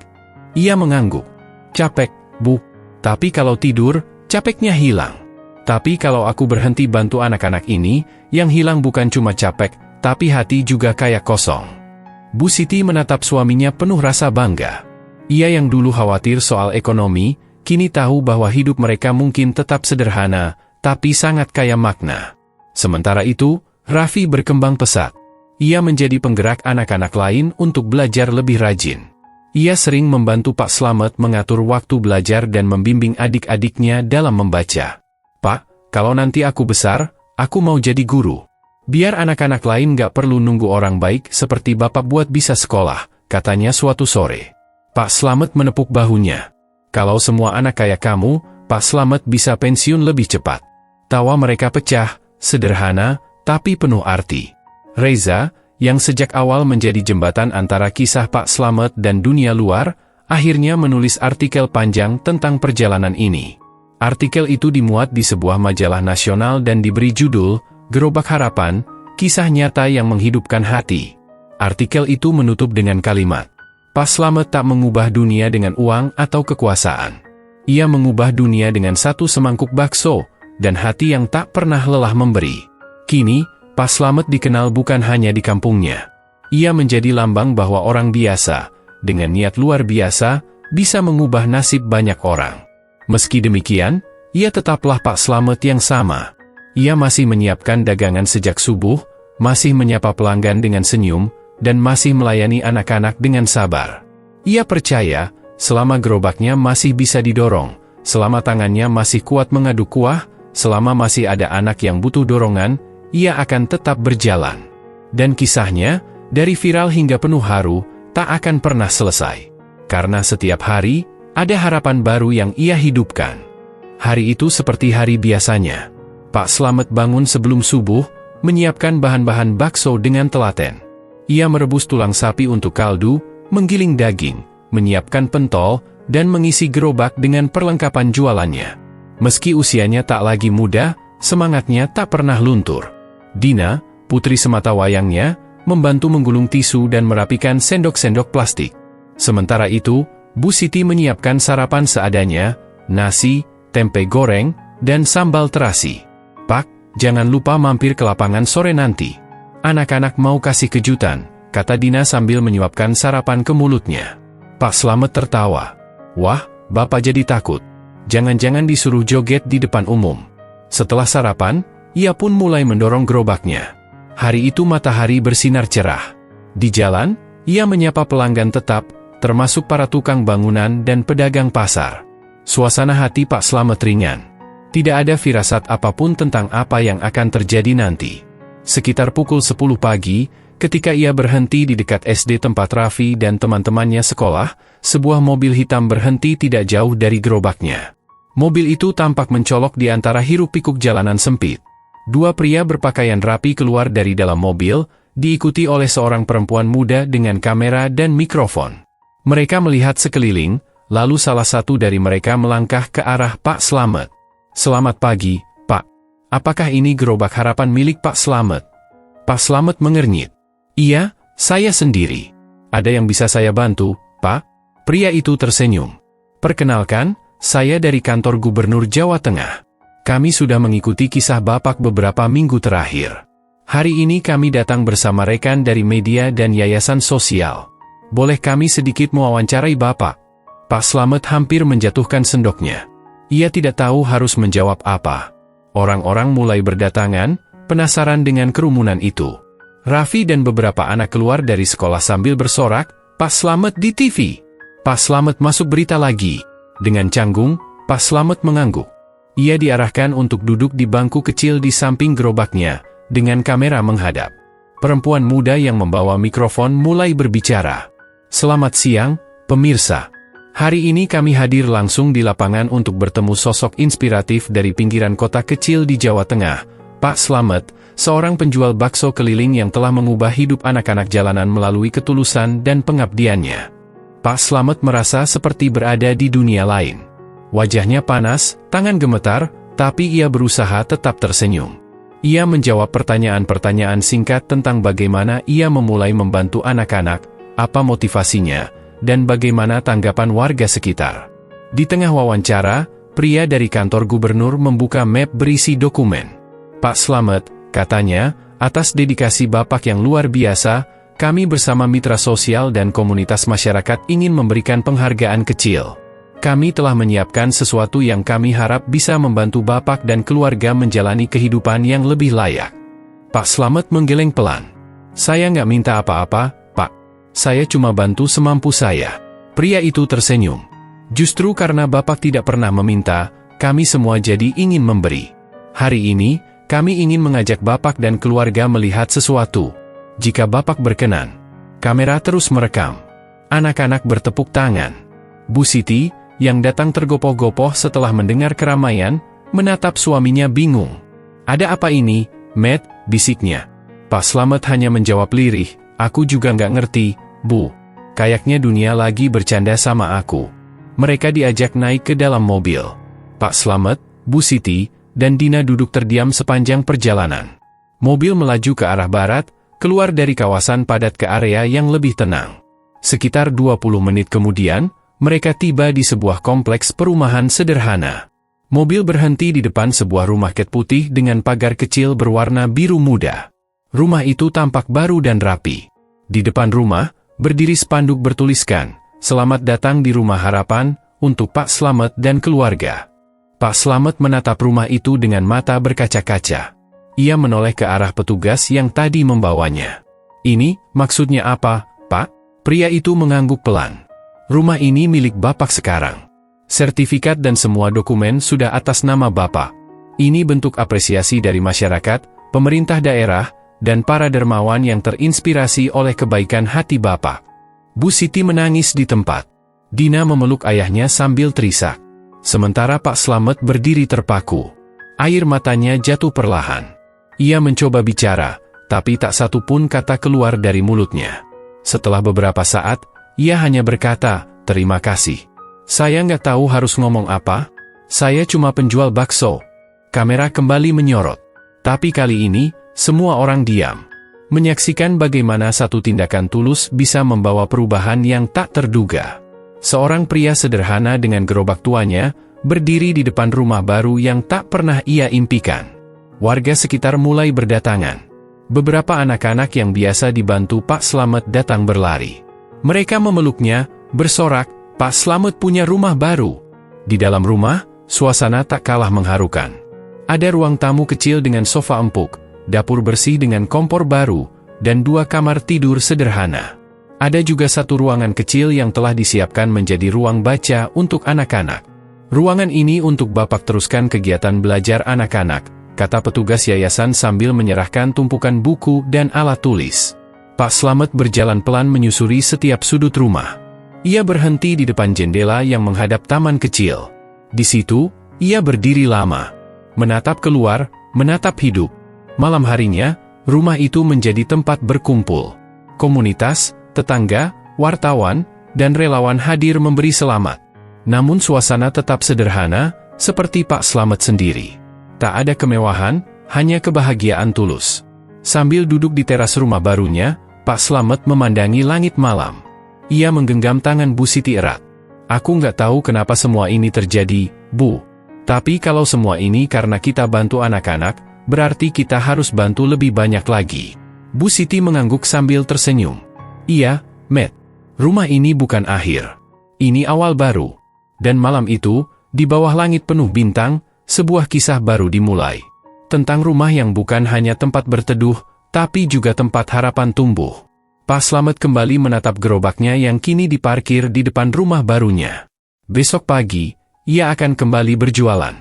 Ia mengangguk. "Capek, Bu. Tapi kalau tidur, capeknya hilang. Tapi kalau aku berhenti bantu anak-anak ini, yang hilang bukan cuma capek, tapi hati juga kayak kosong." Bu Siti menatap suaminya penuh rasa bangga. Ia yang dulu khawatir soal ekonomi, kini tahu bahwa hidup mereka mungkin tetap sederhana, tapi sangat kaya makna. Sementara itu, Raffi berkembang pesat. Ia menjadi penggerak anak-anak lain untuk belajar lebih rajin. Ia sering membantu Pak Slamet mengatur waktu belajar dan membimbing adik-adiknya dalam membaca. "Pak, kalau nanti aku besar, aku mau jadi guru. Biar anak-anak lain gak perlu nunggu orang baik seperti Bapak buat bisa sekolah," katanya suatu sore. Pak Slamet menepuk bahunya. "Kalau semua anak kayak kamu, Pak Slamet bisa pensiun lebih cepat." Tawa mereka pecah, sederhana, tapi penuh arti. Reza, yang sejak awal menjadi jembatan antara kisah Pak Slamet dan dunia luar, akhirnya menulis artikel panjang tentang perjalanan ini. Artikel itu dimuat di sebuah majalah nasional dan diberi judul, "Gerobak Harapan, Kisah Nyata yang Menghidupkan Hati." Artikel itu menutup dengan kalimat, "Pak Slamet tak mengubah dunia dengan uang atau kekuasaan. Ia mengubah dunia dengan satu semangkuk bakso, dan hati yang tak pernah lelah memberi." Kini, Pak Slamet dikenal bukan hanya di kampungnya. Ia menjadi lambang bahwa orang biasa, dengan niat luar biasa, bisa mengubah nasib banyak orang. Meski demikian, ia tetaplah Pak Slamet yang sama. Ia masih menyiapkan dagangan sejak subuh, masih menyapa pelanggan dengan senyum, dan masih melayani anak-anak dengan sabar. Ia percaya, selama gerobaknya masih bisa didorong, selama tangannya masih kuat mengaduk kuah, selama masih ada anak yang butuh dorongan, ia akan tetap berjalan. Dan kisahnya, dari viral hingga penuh haru, tak akan pernah selesai. Karena setiap hari, ada harapan baru yang ia hidupkan. Hari itu seperti hari biasanya. Pak Slamet bangun sebelum subuh, menyiapkan bahan-bahan bakso dengan telaten. Ia merebus tulang sapi untuk kaldu, menggiling daging, menyiapkan pentol, dan mengisi gerobak dengan perlengkapan jualannya. Meski usianya tak lagi muda, semangatnya tak pernah luntur. Dina, putri sematawayangnya, membantu menggulung tisu dan merapikan sendok-sendok plastik. Sementara itu, Bu Siti menyiapkan sarapan seadanya, nasi, tempe goreng, dan sambal terasi. "Pak, jangan lupa mampir ke lapangan sore nanti. Anak-anak mau kasih kejutan," kata Dina sambil menyuapkan sarapan ke mulutnya. Pak Slamet tertawa. Wah, Bapak jadi takut. Jangan-jangan disuruh joget di depan umum. Setelah sarapan, ia pun mulai mendorong gerobaknya. Hari itu matahari bersinar cerah. Di jalan, ia menyapa pelanggan tetap, termasuk para tukang bangunan dan pedagang pasar. Suasana hati Pak Slamet ringan. Tidak ada firasat apapun tentang apa yang akan terjadi nanti. Sekitar pukul 10 pagi, ketika ia berhenti di dekat SD tempat Raffi dan teman-temannya sekolah, sebuah mobil hitam berhenti tidak jauh dari gerobaknya. Mobil itu tampak mencolok di antara hiruk-pikuk jalanan sempit. Dua pria berpakaian rapi keluar dari dalam mobil, diikuti oleh seorang perempuan muda dengan kamera dan mikrofon. Mereka melihat sekeliling, lalu salah satu dari mereka melangkah ke arah Pak Slamet. Selamat pagi, Pak. Apakah ini gerobak harapan milik Pak Slamet? Pak Slamet mengernyit. Iya, saya sendiri. Ada yang bisa saya bantu, Pak? Pria itu tersenyum. Perkenalkan, saya dari kantor Gubernur Jawa Tengah. Kami sudah mengikuti kisah Bapak beberapa minggu terakhir. Hari ini kami datang bersama rekan dari media dan yayasan sosial. Boleh kami sedikit mewawancarai Bapak? Pak Slamet hampir menjatuhkan sendoknya. Ia tidak tahu harus menjawab apa. Orang-orang mulai berdatangan, penasaran dengan kerumunan itu. Raffi dan beberapa anak keluar dari sekolah sambil bersorak, Pak Slamet di TV. Pak Slamet masuk berita lagi. Dengan canggung, Pak Slamet mengangguk. Ia diarahkan untuk duduk di bangku kecil di samping gerobaknya, dengan kamera menghadap. Perempuan muda yang membawa mikrofon mulai berbicara. Selamat siang, pemirsa. Hari ini kami hadir langsung di lapangan untuk bertemu sosok inspiratif dari pinggiran kota kecil di Jawa Tengah, Pak Slamet, seorang penjual bakso keliling yang telah mengubah hidup anak-anak jalanan melalui ketulusan dan pengabdiannya. Pak Slamet merasa seperti berada di dunia lain. Wajahnya panas, tangan gemetar, tapi ia berusaha tetap tersenyum. Ia menjawab pertanyaan-pertanyaan singkat tentang bagaimana ia memulai membantu anak-anak, apa motivasinya, dan bagaimana tanggapan warga sekitar. Di tengah wawancara, pria dari kantor gubernur membuka map berisi dokumen. Pak Slamet, katanya, atas dedikasi Bapak yang luar biasa, kami bersama mitra sosial dan komunitas masyarakat ingin memberikan penghargaan kecil. Kami telah menyiapkan sesuatu yang kami harap bisa membantu Bapak dan keluarga menjalani kehidupan yang lebih layak. Pak Slamet menggeleng pelan. Saya nggak minta apa-apa, Pak. Saya cuma bantu semampu saya. Pria itu tersenyum. Justru karena Bapak tidak pernah meminta, kami semua jadi ingin memberi. Hari ini, kami ingin mengajak Bapak dan keluarga melihat sesuatu. Jika Bapak berkenan. Kamera terus merekam. Anak-anak bertepuk tangan. Bu Siti, yang datang tergopoh-gopoh setelah mendengar keramaian, menatap suaminya bingung. Ada apa ini, Matt? Bisiknya. Pak Slamet hanya menjawab lirih, aku juga nggak ngerti, Bu. Kayaknya dunia lagi bercanda sama aku. Mereka diajak naik ke dalam mobil. Pak Slamet, Bu Siti, dan Dina duduk terdiam sepanjang perjalanan. Mobil melaju ke arah barat, keluar dari kawasan padat ke area yang lebih tenang. Sekitar 20 menit kemudian, mereka tiba di sebuah kompleks perumahan sederhana. Mobil berhenti di depan sebuah rumah cat putih dengan pagar kecil berwarna biru muda. Rumah itu tampak baru dan rapi. Di depan rumah, berdiri spanduk bertuliskan, "Selamat datang di Rumah Harapan, untuk Pak Slamet dan keluarga." Pak Slamet menatap rumah itu dengan mata berkaca-kaca. Ia menoleh ke arah petugas yang tadi membawanya. Ini, maksudnya apa, Pak? Pria itu mengangguk pelan. Rumah ini milik Bapak sekarang. Sertifikat dan semua dokumen sudah atas nama Bapak. Ini bentuk apresiasi dari masyarakat, pemerintah daerah, dan para dermawan yang terinspirasi oleh kebaikan hati Bapak. Bu Siti menangis di tempat. Dina memeluk ayahnya sambil terisak. Sementara Pak Slamet berdiri terpaku. Air matanya jatuh perlahan. Ia mencoba bicara, tapi tak satu pun kata keluar dari mulutnya. Setelah beberapa saat, ia hanya berkata, "Terima kasih. Saya nggak tahu harus ngomong apa. Saya cuma penjual bakso." Kamera kembali menyorot. Tapi kali ini, semua orang diam. Menyaksikan bagaimana satu tindakan tulus bisa membawa perubahan yang tak terduga. Seorang pria sederhana dengan gerobak tuanya, berdiri di depan rumah baru yang tak pernah ia impikan. Warga sekitar mulai berdatangan. Beberapa anak-anak yang biasa dibantu Pak Slamet datang berlari. Mereka memeluknya, bersorak, "Pak Slamet punya rumah baru." Di dalam rumah, suasana tak kalah mengharukan. Ada ruang tamu kecil dengan sofa empuk, dapur bersih dengan kompor baru, dan 2 kamar tidur sederhana. Ada juga satu ruangan kecil yang telah disiapkan menjadi ruang baca untuk anak-anak. "Ruangan ini untuk Bapak teruskan kegiatan belajar anak-anak," kata petugas yayasan sambil menyerahkan tumpukan buku dan alat tulis. Pak Slamet berjalan pelan menyusuri setiap sudut rumah. Ia berhenti di depan jendela yang menghadap taman kecil. Di situ, ia berdiri lama, menatap keluar, menatap hidup. Malam harinya, rumah itu menjadi tempat berkumpul. Komunitas, tetangga, wartawan, dan relawan hadir memberi selamat. Namun suasana tetap sederhana, seperti Pak Slamet sendiri. Tak ada kemewahan, hanya kebahagiaan tulus. Sambil duduk di teras rumah barunya, Pak Slamet memandangi langit malam. Ia menggenggam tangan Bu Siti erat. "Aku nggak tahu kenapa semua ini terjadi, Bu. Tapi kalau semua ini karena kita bantu anak-anak, berarti kita harus bantu lebih banyak lagi." Bu Siti mengangguk sambil tersenyum. "Iya, Matt. Rumah ini bukan akhir. Ini awal baru." Dan malam itu, di bawah langit penuh bintang, sebuah kisah baru dimulai. Tentang rumah yang bukan hanya tempat berteduh, tapi juga tempat harapan tumbuh. Pak Slamet kembali menatap gerobaknya yang kini diparkir di depan rumah barunya. Besok pagi, ia akan kembali berjualan.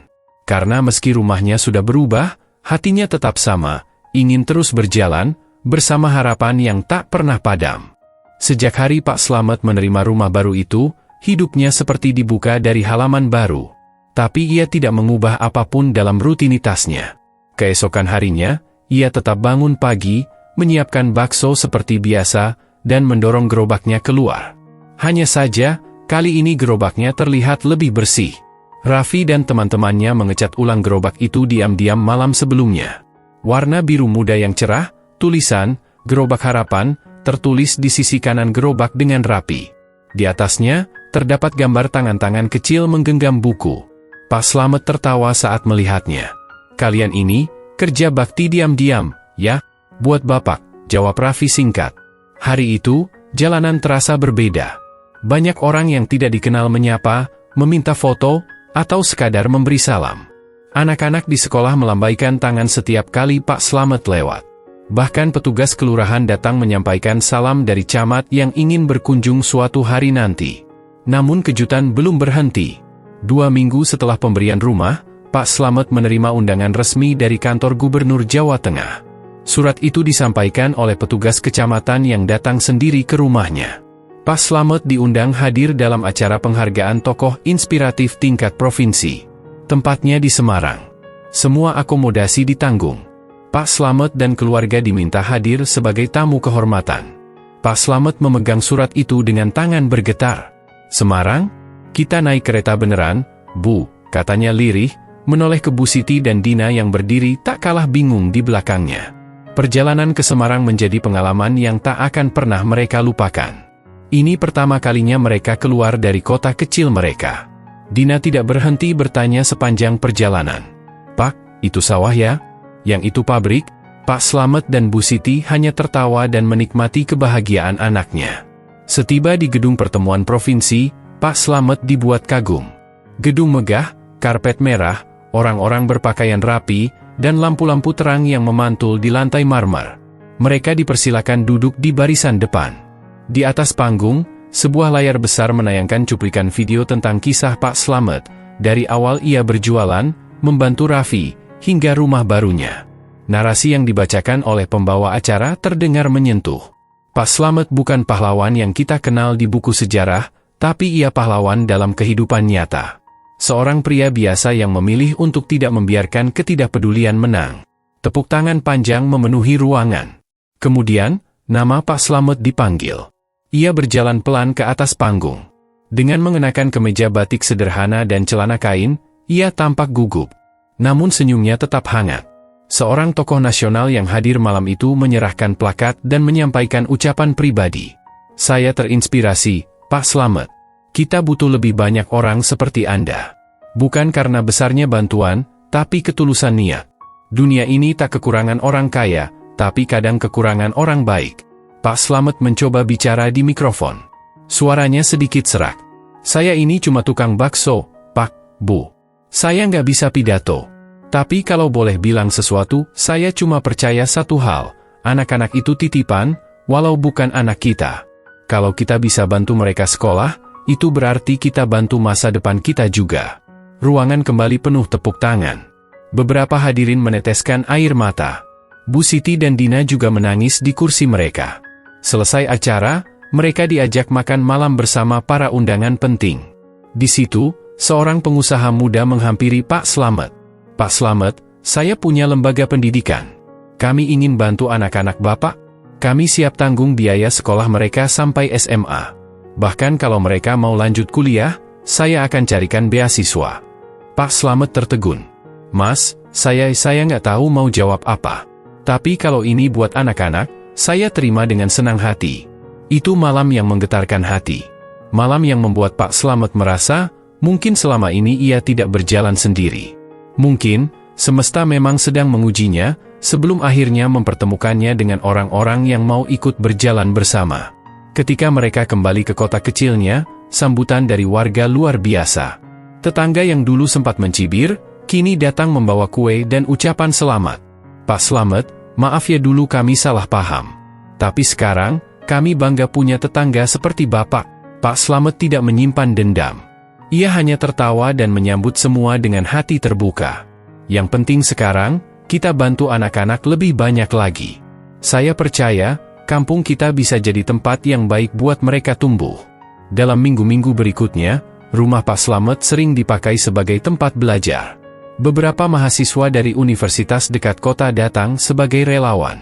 Karena meski rumahnya sudah berubah, hatinya tetap sama, ingin terus berjalan, bersama harapan yang tak pernah padam. Sejak hari Pak Slamet menerima rumah baru itu, hidupnya seperti dibuka dari halaman baru. Tapi ia tidak mengubah apapun dalam rutinitasnya. Keesokan harinya, ia tetap bangun pagi, menyiapkan bakso seperti biasa, dan mendorong gerobaknya keluar. Hanya saja, kali ini gerobaknya terlihat lebih bersih. Raffi dan teman-temannya mengecat ulang gerobak itu diam-diam malam sebelumnya. Warna biru muda yang cerah, tulisan, "Gerobak Harapan," tertulis di sisi kanan gerobak dengan rapi. Di atasnya, terdapat gambar tangan-tangan kecil menggenggam buku. Pak Slamet tertawa saat melihatnya. "Kalian ini, kerja bakti diam-diam, ya?" "Buat Bapak," jawab Raffi singkat. Hari itu, jalanan terasa berbeda. Banyak orang yang tidak dikenal menyapa, meminta foto, atau sekadar memberi salam. Anak-anak di sekolah melambaikan tangan setiap kali Pak Slamet lewat. Bahkan petugas kelurahan datang menyampaikan salam dari camat yang ingin berkunjung suatu hari nanti. Namun kejutan belum berhenti. 2 minggu setelah pemberian rumah, Pak Slamet menerima undangan resmi dari kantor Gubernur Jawa Tengah. Surat itu disampaikan oleh petugas kecamatan yang datang sendiri ke rumahnya. Pak Slamet diundang hadir dalam acara penghargaan tokoh inspiratif tingkat provinsi. Tempatnya di Semarang. Semua akomodasi ditanggung. Pak Slamet dan keluarga diminta hadir sebagai tamu kehormatan. Pak Slamet memegang surat itu dengan tangan bergetar. "Semarang? Kita naik kereta beneran, Bu," katanya lirih, menoleh ke Bu Siti dan Dina yang berdiri tak kalah bingung di belakangnya. Perjalanan ke Semarang menjadi pengalaman yang tak akan pernah mereka lupakan. Ini pertama kalinya mereka keluar dari kota kecil mereka. Dina tidak berhenti bertanya sepanjang perjalanan. "Pak, itu sawah ya? Yang itu pabrik?" Pak Slamet dan Bu Siti hanya tertawa dan menikmati kebahagiaan anaknya. Setiba di gedung pertemuan provinsi, Pak Slamet dibuat kagum. Gedung megah, karpet merah, orang-orang berpakaian rapi, dan lampu-lampu terang yang memantul di lantai marmer. Mereka dipersilakan duduk di barisan depan. Di atas panggung, sebuah layar besar menayangkan cuplikan video tentang kisah Pak Slamet, dari awal ia berjualan, membantu Raffi, hingga rumah barunya. Narasi yang dibacakan oleh pembawa acara terdengar menyentuh. Pak Slamet bukan pahlawan yang kita kenal di buku sejarah, tapi ia pahlawan dalam kehidupan nyata. Seorang pria biasa yang memilih untuk tidak membiarkan ketidakpedulian menang. Tepuk tangan panjang memenuhi ruangan. Kemudian, nama Pak Slamet dipanggil. Ia berjalan pelan ke atas panggung. Dengan mengenakan kemeja batik sederhana dan celana kain, ia tampak gugup. Namun senyumnya tetap hangat. Seorang tokoh nasional yang hadir malam itu menyerahkan plakat dan menyampaikan ucapan pribadi. "Saya terinspirasi, Pak Slamet. Kita butuh lebih banyak orang seperti Anda. Bukan karena besarnya bantuan, tapi ketulusan niat. Dunia ini tak kekurangan orang kaya, tapi kadang kekurangan orang baik. Pak Slamet mencoba bicara di mikrofon. Suaranya sedikit serak. Saya ini cuma tukang bakso, Pak, Bu. Saya nggak bisa pidato. Tapi kalau boleh bilang sesuatu, saya cuma percaya satu hal. Anak-anak itu titipan, walau bukan anak kita. Kalau kita bisa bantu mereka sekolah, itu berarti kita bantu masa depan kita juga. Ruangan kembali penuh tepuk tangan. Beberapa hadirin meneteskan air mata. Bu Siti dan Dina juga menangis di kursi mereka. Selesai acara, mereka diajak makan malam bersama para undangan penting. Di situ, seorang pengusaha muda menghampiri Pak Slamet. Pak Slamet, saya punya lembaga pendidikan. Kami ingin bantu anak-anak Bapak. Kami siap tanggung biaya sekolah mereka sampai SMA. Bahkan kalau mereka mau lanjut kuliah, saya akan carikan beasiswa. Pak Slamet tertegun. Mas, saya nggak tahu mau jawab apa. Tapi kalau ini buat anak-anak, saya terima dengan senang hati. Itu malam yang menggetarkan hati. Malam yang membuat Pak Slamet merasa, mungkin selama ini ia tidak berjalan sendiri. Mungkin, semesta memang sedang mengujinya, sebelum akhirnya mempertemukannya dengan orang-orang yang mau ikut berjalan bersama. Ketika mereka kembali ke kota kecilnya, sambutan dari warga luar biasa. Tetangga yang dulu sempat mencibir, kini datang membawa kue dan ucapan selamat. Pak Slamet, maaf ya dulu kami salah paham. Tapi sekarang, kami bangga punya tetangga seperti Bapak. Pak Slamet tidak menyimpan dendam. Ia hanya tertawa dan menyambut semua dengan hati terbuka. Yang penting sekarang, kita bantu anak-anak lebih banyak lagi. Saya percaya, kampung kita bisa jadi tempat yang baik buat mereka tumbuh. Dalam minggu-minggu berikutnya, rumah Pak Slamet sering dipakai sebagai tempat belajar. Beberapa mahasiswa dari universitas dekat kota datang sebagai relawan.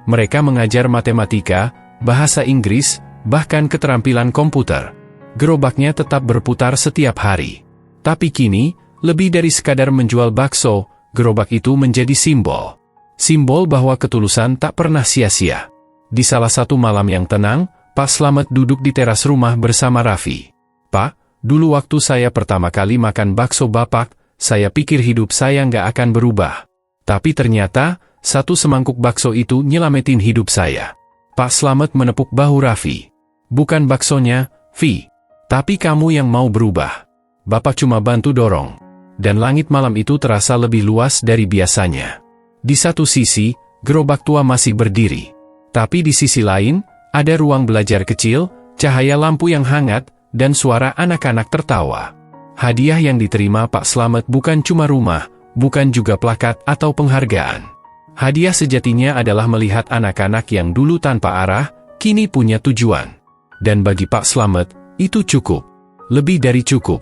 Mereka mengajar matematika, bahasa Inggris, bahkan keterampilan komputer. Gerobaknya tetap berputar setiap hari. Tapi kini, lebih dari sekadar menjual bakso, gerobak itu menjadi simbol. Simbol bahwa ketulusan tak pernah sia-sia. Di salah satu malam yang tenang, Pak Slamet duduk di teras rumah bersama Raffi. Pak, dulu waktu saya pertama kali makan bakso Bapak, saya pikir hidup saya nggak akan berubah. Tapi ternyata, satu semangkuk bakso itu nyelamatin hidup saya. Pak Slamet menepuk bahu Raffi. Bukan baksonya, Vi. Tapi kamu yang mau berubah. Bapak cuma bantu dorong. Dan langit malam itu terasa lebih luas dari biasanya. Di satu sisi, gerobak tua masih berdiri. Tapi di sisi lain, ada ruang belajar kecil, cahaya lampu yang hangat, dan suara anak-anak tertawa. Hadiah yang diterima Pak Slamet bukan cuma rumah, bukan juga plakat atau penghargaan. Hadiah sejatinya adalah melihat anak-anak yang dulu tanpa arah, kini punya tujuan. Dan bagi Pak Slamet, itu cukup. Lebih dari cukup.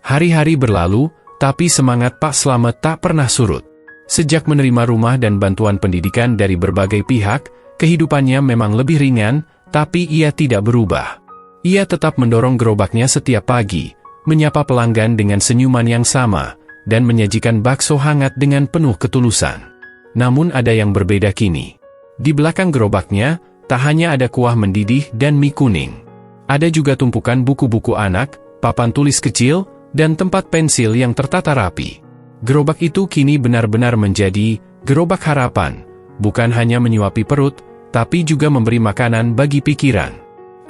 Hari-hari berlalu, tapi semangat Pak Slamet tak pernah surut. Sejak menerima rumah dan bantuan pendidikan dari berbagai pihak, kehidupannya memang lebih ringan, tapi ia tidak berubah. Ia tetap mendorong gerobaknya setiap pagi, menyapa pelanggan dengan senyuman yang sama, dan menyajikan bakso hangat dengan penuh ketulusan. Namun ada yang berbeda kini. Di belakang gerobaknya, tak hanya ada kuah mendidih dan mie kuning. Ada juga tumpukan buku-buku anak, papan tulis kecil, dan tempat pensil yang tertata rapi. Gerobak itu kini benar-benar menjadi gerobak harapan, bukan hanya menyuapi perut, tapi juga memberi makanan bagi pikiran.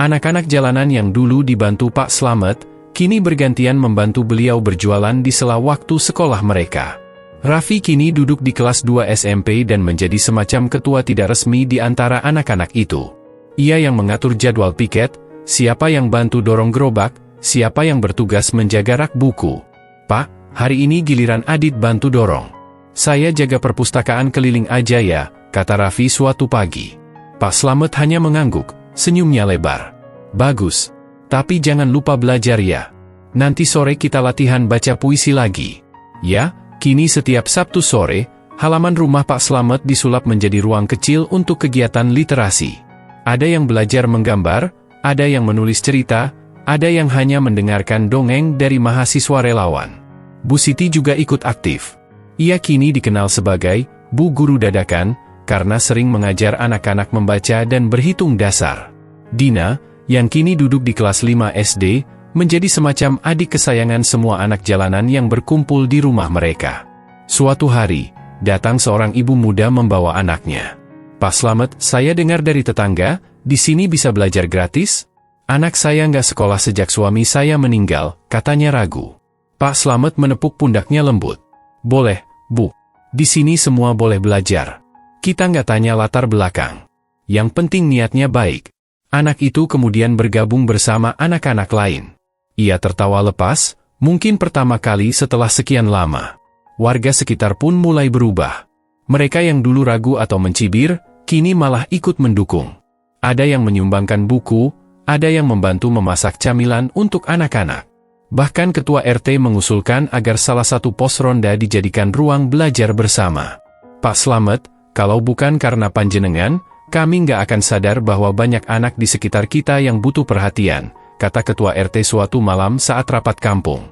Anak-anak jalanan yang dulu dibantu Pak Slamet, kini bergantian membantu beliau berjualan di sela waktu sekolah mereka. Raffi kini duduk di kelas 2 SMP dan menjadi semacam ketua tidak resmi di antara anak-anak itu. Ia yang mengatur jadwal piket, siapa yang bantu dorong gerobak, siapa yang bertugas menjaga rak buku. Pak, hari ini giliran Adit bantu dorong. Saya jaga perpustakaan keliling aja ya, kata Raffi suatu pagi. Pak Slamet hanya mengangguk, senyumnya lebar. Bagus. Tapi jangan lupa belajar ya. Nanti sore kita latihan baca puisi lagi. Ya, kini setiap Sabtu sore, halaman rumah Pak Slamet disulap menjadi ruang kecil untuk kegiatan literasi. Ada yang belajar menggambar, ada yang menulis cerita, ada yang hanya mendengarkan dongeng dari mahasiswa relawan. Bu Siti juga ikut aktif. Ia kini dikenal sebagai Bu Guru Dadakan, karena sering mengajar anak-anak membaca dan berhitung dasar. Dina, yang kini duduk di kelas 5 SD, menjadi semacam adik kesayangan semua anak jalanan yang berkumpul di rumah mereka. Suatu hari, datang seorang ibu muda membawa anaknya. Pak Slamet, saya dengar dari tetangga, di sini bisa belajar gratis? Anak saya nggak sekolah sejak suami saya meninggal, katanya ragu. Pak Slamet menepuk pundaknya lembut. Boleh, Bu. Di sini semua boleh belajar. Kita nggak tanya latar belakang. Yang penting niatnya baik. Anak itu kemudian bergabung bersama anak-anak lain. Ia tertawa lepas, mungkin pertama kali setelah sekian lama. Warga sekitar pun mulai berubah. Mereka yang dulu ragu atau mencibir, kini malah ikut mendukung. Ada yang menyumbangkan buku, ada yang membantu memasak camilan untuk anak-anak. Bahkan ketua RT mengusulkan agar salah satu pos ronda dijadikan ruang belajar bersama. Pak Slamet, kalau bukan karena panjenengan, kami nggak akan sadar bahwa banyak anak di sekitar kita yang butuh perhatian, kata ketua RT suatu malam saat rapat kampung.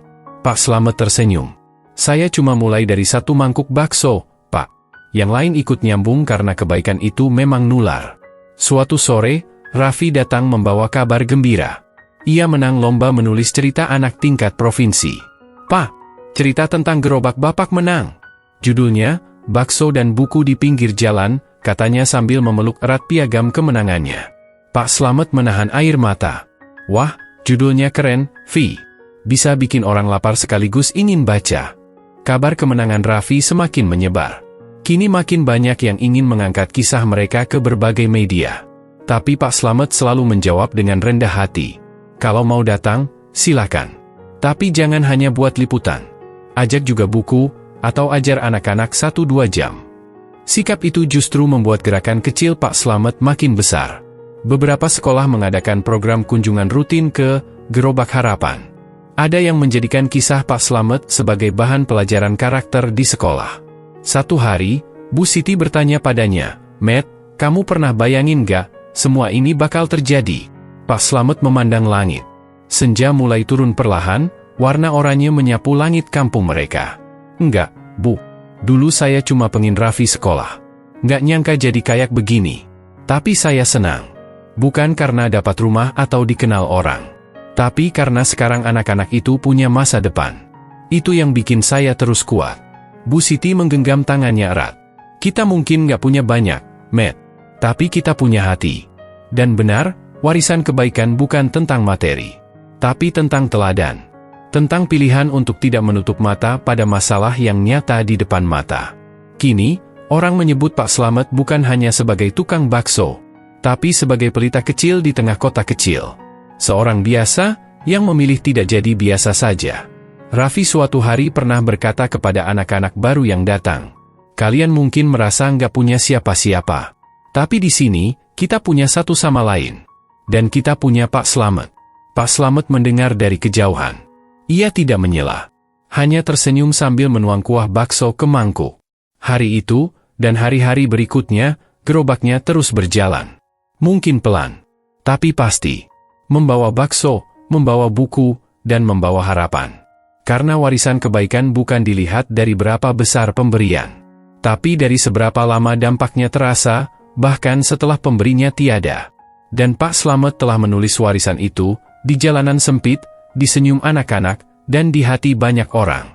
Pak Slamet tersenyum. Saya cuma mulai dari 1 mangkuk bakso, Pak. Yang lain ikut nyambung karena kebaikan itu memang nular. Suatu sore, Raffi datang membawa kabar gembira. Ia menang lomba menulis cerita anak tingkat provinsi. Pak, cerita tentang gerobak Bapak menang. Judulnya, Bakso dan Buku di Pinggir Jalan, katanya sambil memeluk erat piagam kemenangannya. Pak Slamet menahan air mata. Wah, judulnya keren, Vi. Bisa bikin orang lapar sekaligus ingin baca. Kabar kemenangan Raffi semakin menyebar. Kini makin banyak yang ingin mengangkat kisah mereka ke berbagai media. Tapi Pak Slamet selalu menjawab dengan rendah hati. Kalau mau datang, silakan. Tapi jangan hanya buat liputan. Ajak juga buku, atau ajar anak-anak 1-2 jam. Sikap itu justru membuat gerakan kecil Pak Slamet makin besar. Beberapa sekolah mengadakan program kunjungan rutin ke Gerobak Harapan. Ada yang menjadikan kisah Pak Slamet sebagai bahan pelajaran karakter di sekolah. Satu hari, Bu Siti bertanya padanya, Matt, kamu pernah bayangin gak, semua ini bakal terjadi? Pak Slamet memandang langit. Senja mulai turun perlahan, warna oranye menyapu langit kampung mereka. Enggak, Bu. Dulu saya cuma pengen Raffi sekolah. Nggak nyangka jadi kayak begini. Tapi saya senang. Bukan karena dapat rumah atau dikenal orang. Tapi karena sekarang anak-anak itu punya masa depan. Itu yang bikin saya terus kuat. Bu Siti menggenggam tangannya erat. Kita mungkin nggak punya banyak, Matt. Tapi kita punya hati. Dan benar, warisan kebaikan bukan tentang materi. Tapi tentang teladan. Tentang pilihan untuk tidak menutup mata pada masalah yang nyata di depan mata. Kini, orang menyebut Pak Slamet bukan hanya sebagai tukang bakso, tapi sebagai pelita kecil di tengah kota kecil. Seorang biasa, yang memilih tidak jadi biasa saja. Raffi suatu hari pernah berkata kepada anak-anak baru yang datang, kalian mungkin merasa nggak punya siapa-siapa. Tapi di sini, kita punya satu sama lain. Dan kita punya Pak Slamet. Pak Slamet mendengar dari kejauhan. Ia tidak menyela. Hanya tersenyum sambil menuang kuah bakso ke mangkuk. Hari itu, dan hari-hari berikutnya, gerobaknya terus berjalan. Mungkin pelan. Tapi pasti. Membawa bakso, membawa buku, dan membawa harapan. Karena warisan kebaikan bukan dilihat dari berapa besar pemberian. Tapi dari seberapa lama dampaknya terasa, bahkan setelah pemberinya tiada. Dan Pak Slamet telah menulis warisan itu, di jalanan sempit, di senyum anak-anak, dan di hati banyak orang.